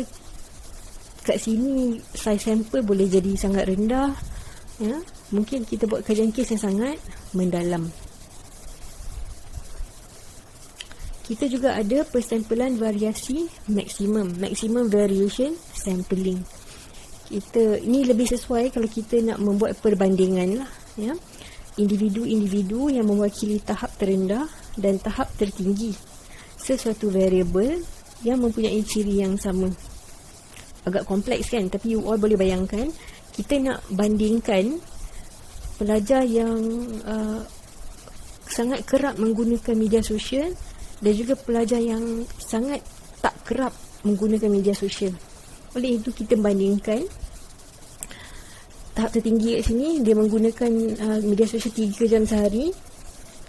S1: kat sini size sampel boleh jadi sangat rendah, ya. Mungkin kita buat kajian kes yang sangat mendalam. Kita juga ada persampalan variasi maksimum variation sampling. Ini lebih sesuai kalau kita nak membuat perbandingan lah, ya. Individu-individu yang mewakili tahap terendah dan tahap tertinggi sesuatu variable yang mempunyai ciri yang sama. Agak kompleks, kan, tapi you all boleh bayangkan, kita nak bandingkan pelajar yang sangat kerap menggunakan media sosial dan juga pelajar yang sangat tak kerap menggunakan media sosial. Oleh itu kita bandingkan, tahap tertinggi kat sini dia menggunakan media sosial 3 jam sehari.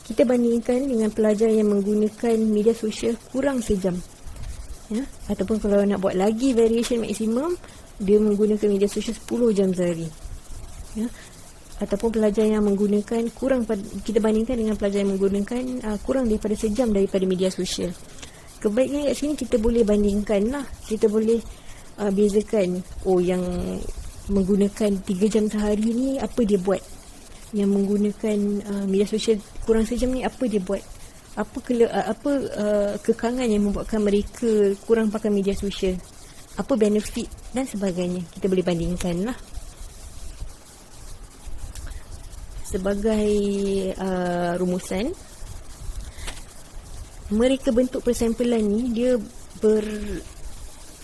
S1: Kita bandingkan dengan pelajar yang menggunakan media sosial kurang sejam, ya. Ataupun kalau nak buat lagi variation maksimum, dia menggunakan media sosial 10 jam sehari, ya. Ataupun pelajar yang menggunakan kita bandingkan dengan pelajar yang menggunakan kurang daripada sejam daripada media sosial. Kebaikan kat sini kita boleh bandingkan lah. Kita boleh bezakan, yang menggunakan 3 jam sehari ni apa dia buat, yang menggunakan media sosial kurang sejam ni apa dia buat, apa kekangan yang membuatkan mereka kurang pakai media sosial, apa benefit dan sebagainya. Kita boleh bandingkan lah. Sebagai rumusan, mereka bentuk persampalan ni dia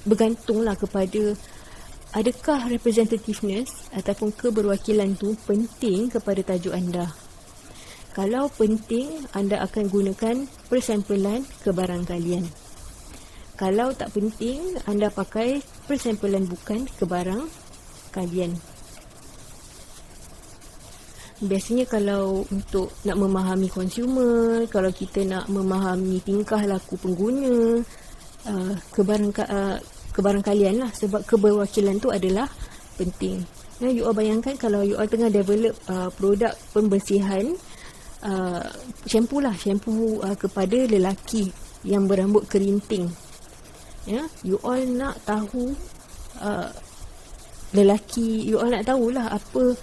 S1: bergantunglah kepada adakah representativeness ataupun keberwakilan tu penting kepada tajuk anda. Kalau penting, anda akan gunakan persampalan kebarang kalian. Kalau tak penting, anda pakai persampalan bukan kebarang kalian. Biasanya kalau untuk nak memahami consumer, kalau kita nak memahami tingkah laku pengguna, kebarang kalian lah, sebab keberwakilan tu adalah penting. Nah, you all bayangkan kalau you all tengah develop produk pembersihan shampoo kepada lelaki yang berambut kerinting, ya, you all nak tahu you all nak tahulah apa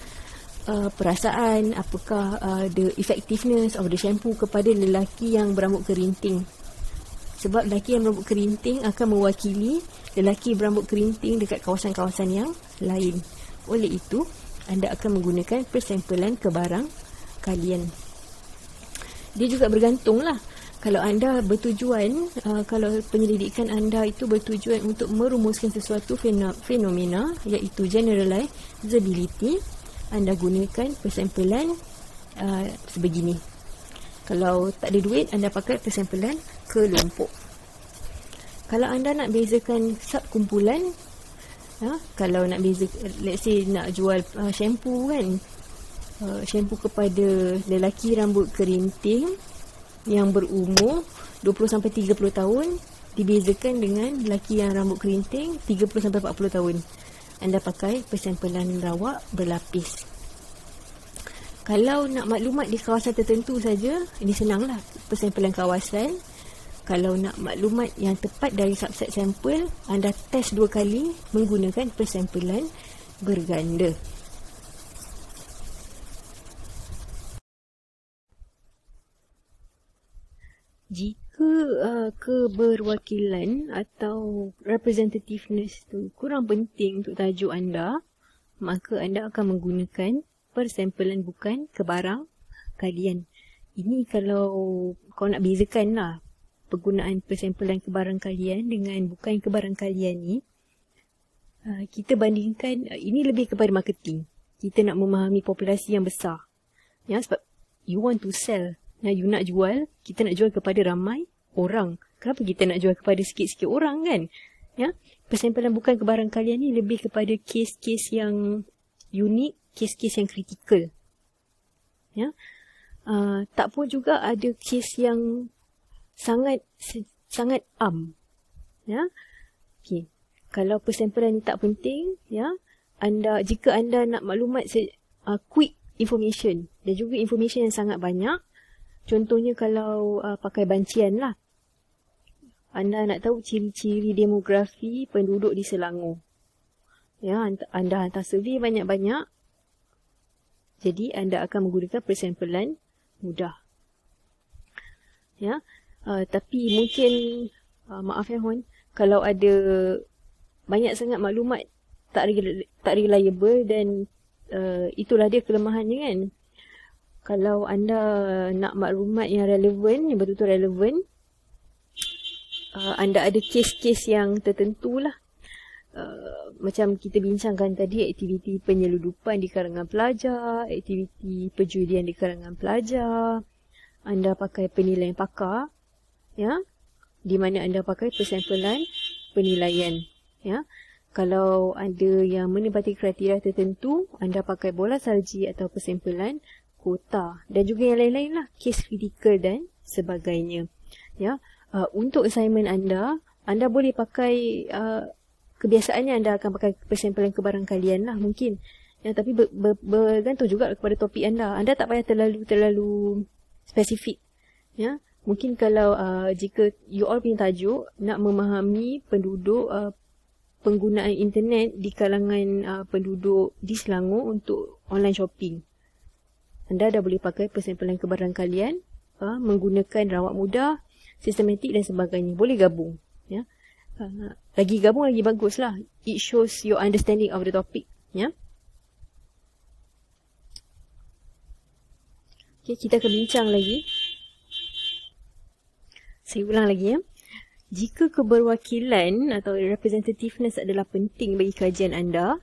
S1: perasaan, apakah the effectiveness of the shampoo kepada lelaki yang berambut kerinting. Sebab lelaki yang berambut kerinting akan mewakili lelaki berambut kerinting dekat kawasan-kawasan yang lain. Oleh itu, anda akan menggunakan persampalan kebarang kalian. Dia juga bergantunglah. Kalau anda bertujuan, kalau penyelidikan anda itu bertujuan untuk merumuskan sesuatu fenomena, iaitu generalizability, anda gunakan persampalan sebegini. Kalau tak ada duit, anda pakai persampalan kelompok. Kalau anda nak bezakan subkumpulan, kalau nak beza, let's say nak jual shampoo, kan, shampoo kepada lelaki rambut kerinting yang berumur 20-30 tahun dibezakan dengan lelaki yang rambut kerinting 30-40 tahun. Anda pakai persampalan rawak berlapis. Kalau nak maklumat di kawasan tertentu saja, ini senanglah, persampalan kawasan. Kalau nak maklumat yang tepat dari subset sampel, anda test 2 kali menggunakan persampalan berganda. Jika keberwakilan atau representativeness tu kurang penting untuk tajuk anda, maka anda akan menggunakan persampalan bukan kebarang kalian. Ini kalau kau nak bezakan lah penggunaan persempelan kebarangkalian dengan bukan kebarangkalian ni, kita bandingkan, ini lebih kepada marketing. Kita nak memahami populasi yang besar. Ya, sebab you want to sell. Ya, you nak jual, kita nak jual kepada ramai orang. Kenapa kita nak jual kepada sikit-sikit orang kan? Ya, persempelan bukan kebarangkalian ni lebih kepada kes-kes yang unik, kes-kes yang kritikal. Ya, tak pun juga ada kes yang sangat ya. Okey, kalau persempelan ni tak penting, ya, jika anda nak maklumat quick information dan juga information yang sangat banyak, contohnya kalau pakai bancian lah, anda nak tahu ciri-ciri demografi penduduk di Selangor, ya, anda hantar survey banyak-banyak, jadi anda akan menggunakan persempelan mudah. Ya, tapi mungkin maaf ya Huan, kalau ada banyak sangat maklumat tak reliable dan itulah dia kelemahannya kan. Kalau anda nak maklumat yang relevan, yang betul-betul relevan, anda ada kes-kes yang tertentu lah. Macam kita bincangkan tadi, aktiviti penyeludupan di kalangan pelajar, aktiviti perjudian di kalangan pelajar, anda pakai penilaian pakar, ya, di mana anda pakai persempelan penilaian, ya. Kalau ada yang menepati kriteria tertentu, anda pakai bola salji atau persempelan kota dan juga yang lain-lain lah, kes kritikal dan sebagainya, ya. Untuk assignment anda boleh pakai kebiasaannya anda akan pakai persempelan kebarangkalian lah mungkin, ya, tapi bergantung juga kepada topik anda. Anda tak payah terlalu spesifik, ya. Mungkin kalau jika you all punya tajuk nak memahami penduduk penggunaan internet di kalangan penduduk di Selangor untuk online shopping, anda dah boleh pakai persempelan kebarangkalian menggunakan rawat mudah, sistematik dan sebagainya. Boleh gabung, ya. Lagi gabung lagi bagus lah. It shows your understanding of the topic, ya. Okay, kita akan bincang lagi. Saya ulang lagi, ya. Jika keberwakilan atau representativeness adalah penting bagi kajian anda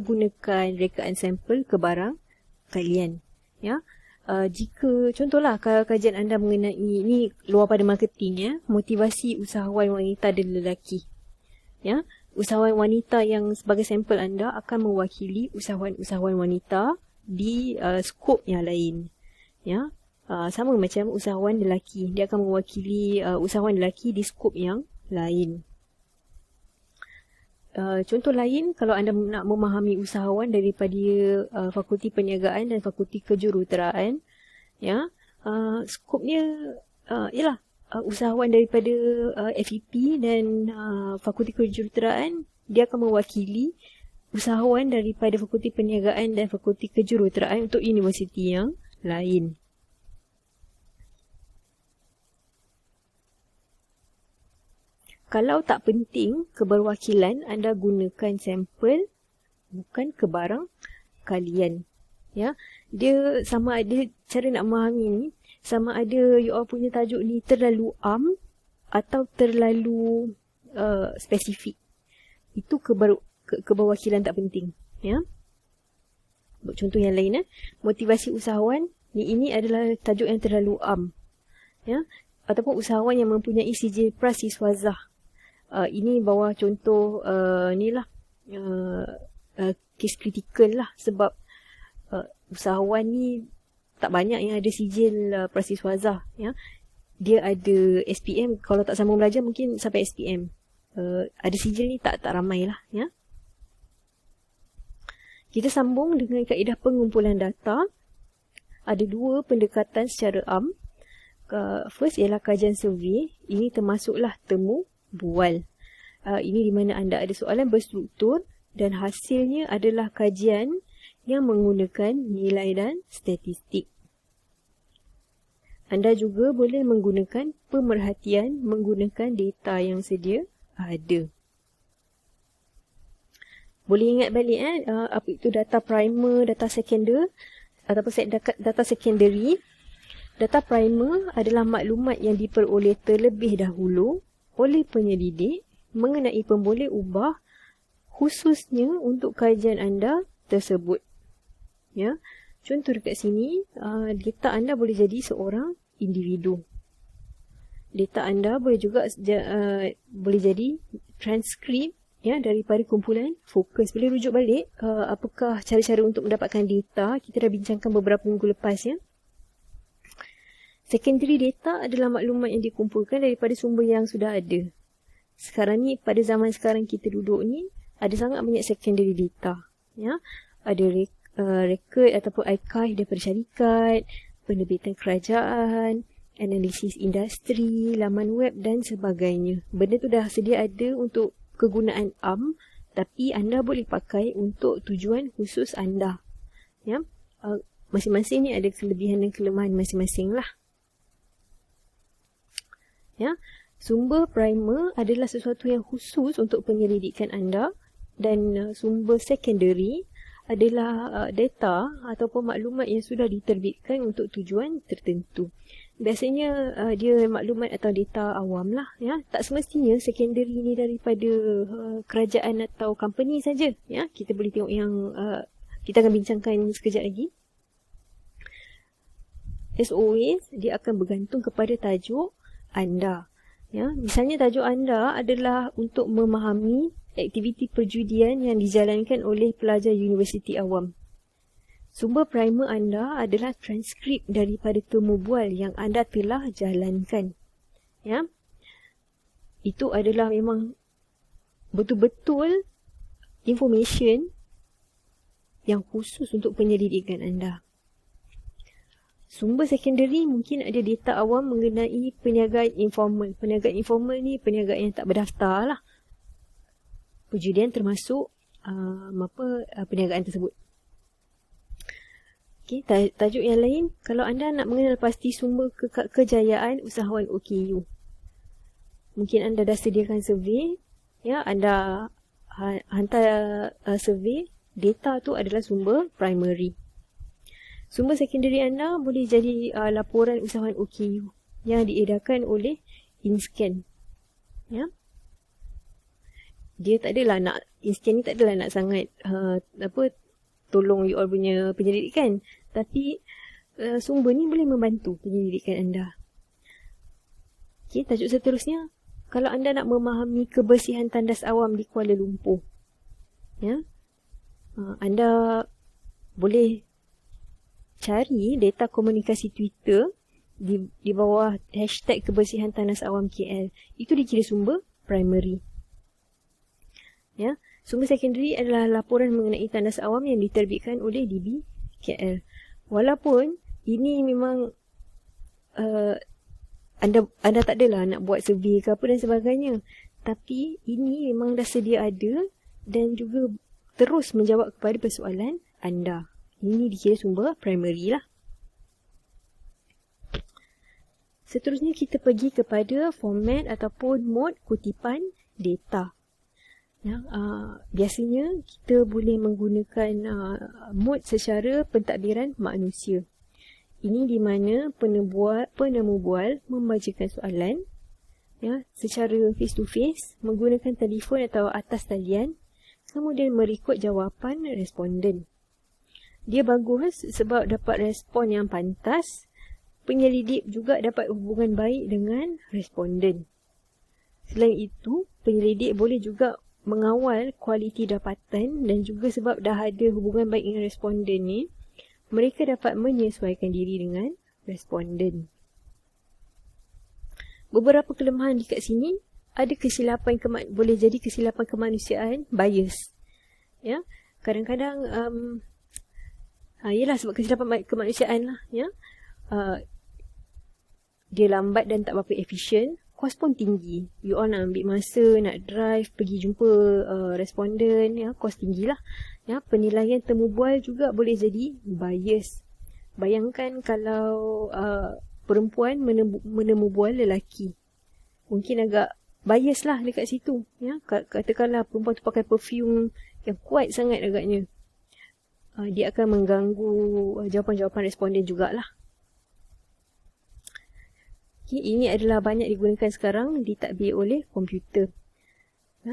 S1: gunakan rekaan sampel kebarang kalian, ya. Jika contohlah kalau kajian anda mengenai ini luar pada marketing, ya, motivasi usahawan wanita dan lelaki, ya, usahawan wanita yang sebagai sampel anda akan mewakili usahawan wanita di skop yang lain, ya. Sama macam usahawan lelaki, dia akan mewakili usahawan lelaki di skop yang lain. Contoh lain, kalau anda nak memahami usahawan daripada Fakulti Perniagaan dan Fakulti Kejuruteraan, ya, skopnya ialah usahawan daripada FEP dan Fakulti Kejuruteraan, dia akan mewakili usahawan daripada Fakulti Perniagaan dan Fakulti Kejuruteraan untuk universiti yang lain. Kalau tak penting keberwakilan, anda gunakan sampel bukan kebarang kalian, ya. Dia sama ada cara nak memahami ni, sama ada you all punya tajuk ni terlalu atau terlalu spesifik. Itu keberwakilan tak penting, ya. Contoh yang lain, motivasi usahawan ni, ini adalah tajuk yang terlalu ya, ataupun usahawan yang mempunyai sijil prasiswazah. Ini bawah contoh ni lah, kes kritikal lah, sebab usahawan ni tak banyak yang ada sijil prasiswazah, ya. Dia ada SPM, kalau tak sambung belajar mungkin sampai SPM. Ada sijil ni tak ramai lah, ya. Kita sambung dengan kaedah pengumpulan data. Ada dua pendekatan secara First ialah kajian survey. Ini termasuklah temu bual. Ini di mana anda ada soalan berstruktur dan hasilnya adalah kajian yang menggunakan nilai dan statistik. Anda juga boleh menggunakan pemerhatian menggunakan data yang sedia ada. Boleh ingat balik apa itu data primer, data secondary ataupun data secondary. Data primer adalah maklumat yang diperoleh terlebih dahulu oleh penyelidik mengenai pemboleh ubah khususnya untuk kajian anda tersebut. Ya, contoh dekat sini, data anda boleh jadi seorang individu. Data anda boleh juga boleh jadi transkrip ya daripada kumpulan fokus. Boleh rujuk balik apakah cara-cara untuk mendapatkan data. Kita dah bincangkan beberapa minggu lepas ya. Secondary data adalah maklumat yang dikumpulkan daripada sumber yang sudah ada. Sekarang ni, pada zaman sekarang kita duduk ni, ada sangat banyak secondary data. Ya, ada rekod ataupun archive daripada syarikat, penerbitan kerajaan, analisis industri, laman web dan sebagainya. Benda tu dah sedia ada untuk kegunaan am, tapi anda boleh pakai untuk tujuan khusus anda. Ya, masing-masing ni ada kelebihan dan kelemahan masing-masing lah. Ya, sumber primer adalah sesuatu yang khusus untuk penyelidikan anda dan sumber secondary adalah data ataupun maklumat yang sudah diterbitkan untuk tujuan tertentu. Biasanya dia maklumat atau data awam lah ya. Tak semestinya secondary ni daripada kerajaan atau company saja ya. Kita boleh tengok yang kita akan bincangkan sekejap lagi. As always, dia akan bergantung kepada tajuk anda. Ya, misalnya tajuk anda adalah untuk memahami aktiviti perjudian yang dijalankan oleh pelajar universiti awam. Sumber primer anda adalah transkrip daripada temu bual yang anda telah jalankan. Ya, itu adalah memang betul-betul information yang khusus untuk penyelidikan anda. Sumber secondary mungkin ada data awam mengenai perniagaan informal. Perniagaan informal ni perniagaan yang tak berdaftar lah. Perjudian termasuk perniagaan tersebut. Okay, tajuk yang lain, kalau anda nak mengenal pasti sumber kejayaan usahawan OKU. Mungkin anda dah sediakan survey, ya, anda hantar survey, data tu adalah sumber primary. Sumber secondary anda boleh jadi laporan usahawan OKU yang diedarkan oleh InScan. Ya. Dia tak adalah nak, InScan ni tak adalah nak sangat tolong you all punya penyelidikan. Tapi sumber ni boleh membantu penyelidikan anda. Okay, tajuk seterusnya. Kalau anda nak memahami kebersihan tandas awam di Kuala Lumpur, ya, anda boleh cari data komunikasi Twitter di bawah hashtag kebersihan tandas awam KL. Itu dikira sumber primary. Ya, sumber secondary adalah laporan mengenai tandas awam yang diterbitkan oleh DB KL. Walaupun ini memang anda tak adalah nak buat survey ke apa dan sebagainya, tapi ini memang dah sedia ada dan juga terus menjawab kepada persoalan anda. Ini dikira sumber primary lah. Seterusnya kita pergi kepada format ataupun mod kutipan data. Ya, biasanya kita boleh menggunakan mod secara pentadbiran manusia. Ini di mana penemu bual membacakan soalan ya, secara face to face menggunakan telefon atau atas talian, kemudian merekod jawapan responden. Dia bagus sebab dapat respon yang pantas. Penyelidik juga dapat hubungan baik dengan responden. Selain itu, penyelidik boleh juga mengawal kualiti dapatan dan juga sebab dah ada hubungan baik dengan responden ni, mereka dapat menyesuaikan diri dengan responden. Beberapa kelemahan dekat sini, ada kesilapan boleh jadi kesilapan kemanusiaan, bias. Ya, kadang-kadang yelah sebab kesilapan kemanusiaan lah ya. Dia lambat dan tak berapa efisien, kos pun tinggi. You all nak ambil masa, nak drive, pergi jumpa responden ya, kos tinggilah. Ya, penilaian temu bual juga boleh jadi bias. Bayangkan kalau perempuan menemu bual lelaki. Mungkin agak bias lah dekat situ ya. Katakanlah perempuan tu pakai perfume yang kuat sangat agaknya. Dia akan mengganggu jawapan-jawapan responden jugalah. Okay, ini adalah banyak digunakan sekarang ditadbir oleh komputer.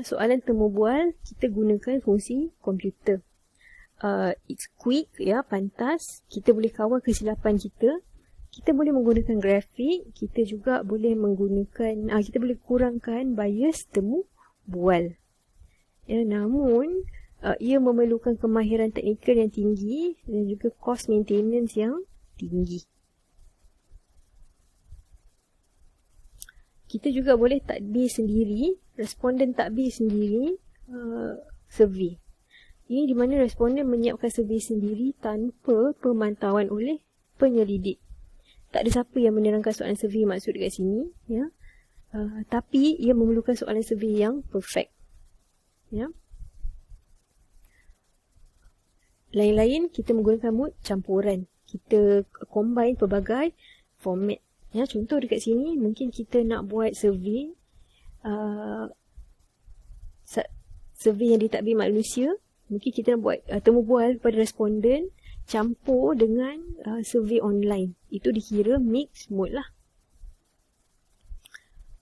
S1: Soalan temu bual, kita gunakan fungsi komputer. It's quick, pantas. Kita boleh kawal kesilapan kita. Kita boleh menggunakan grafik. Kita juga boleh menggunakan, kita boleh kurangkan bias temu bual. Namun, ia memerlukan kemahiran teknikal yang tinggi dan juga cost maintenance yang tinggi. Kita juga boleh tadbir sendiri, responden tadbir sendiri survey. Ini di mana responden menyiapkan survey sendiri tanpa pemantauan oleh penyelidik. Tak ada siapa yang menerangkan soalan survey maksud dekat sini, tapi ia memerlukan soalan survey yang perfect. Lain-lain kita menggunakan mood campuran. Kita combine pelbagai format. Contoh dekat sini, mungkin kita nak buat survey yang ditadbir manusia. Mungkin kita nak buat temu bual kepada responden campur dengan survey online. Itu dikira mix mode lah.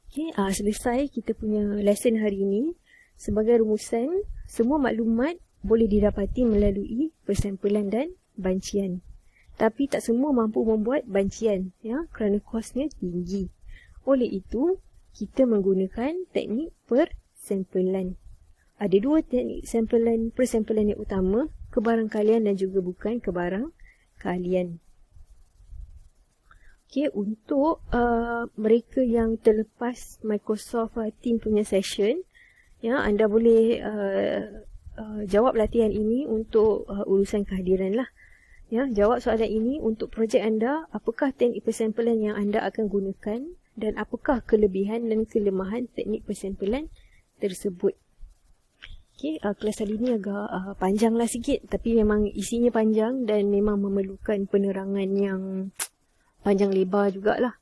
S1: Okay, selesai kita punya lesson hari ini. Sebagai rumusan, semua maklumat boleh didapati melalui persampulan dan bancian. Tapi tak semua mampu membuat bancian, kerana kosnya tinggi. Oleh itu, kita menggunakan teknik persampulan. Ada dua teknik persampulan yang utama, kebarangkalian dan juga bukan kebarangkalian. Okay, untuk mereka yang terlepas Microsoft Teams punya session, anda boleh jawab latihan ini untuk urusan kehadiran lah. Jawab soalan ini untuk projek anda. Apakah teknik persampulan yang anda akan gunakan dan apakah kelebihan dan kelemahan teknik persampulan tersebut. Okay, kelas hari ini agak panjang lah sikit, tapi memang isinya panjang dan memang memerlukan penerangan yang panjang lebar jugalah.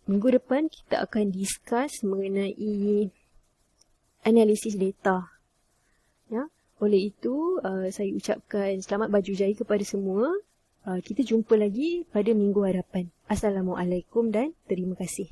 S1: Minggu depan kita akan discuss mengenai analisis data. Oleh itu, saya ucapkan selamat baju jaya kepada semua. Kita jumpa lagi pada minggu hadapan. Assalamualaikum dan terima kasih.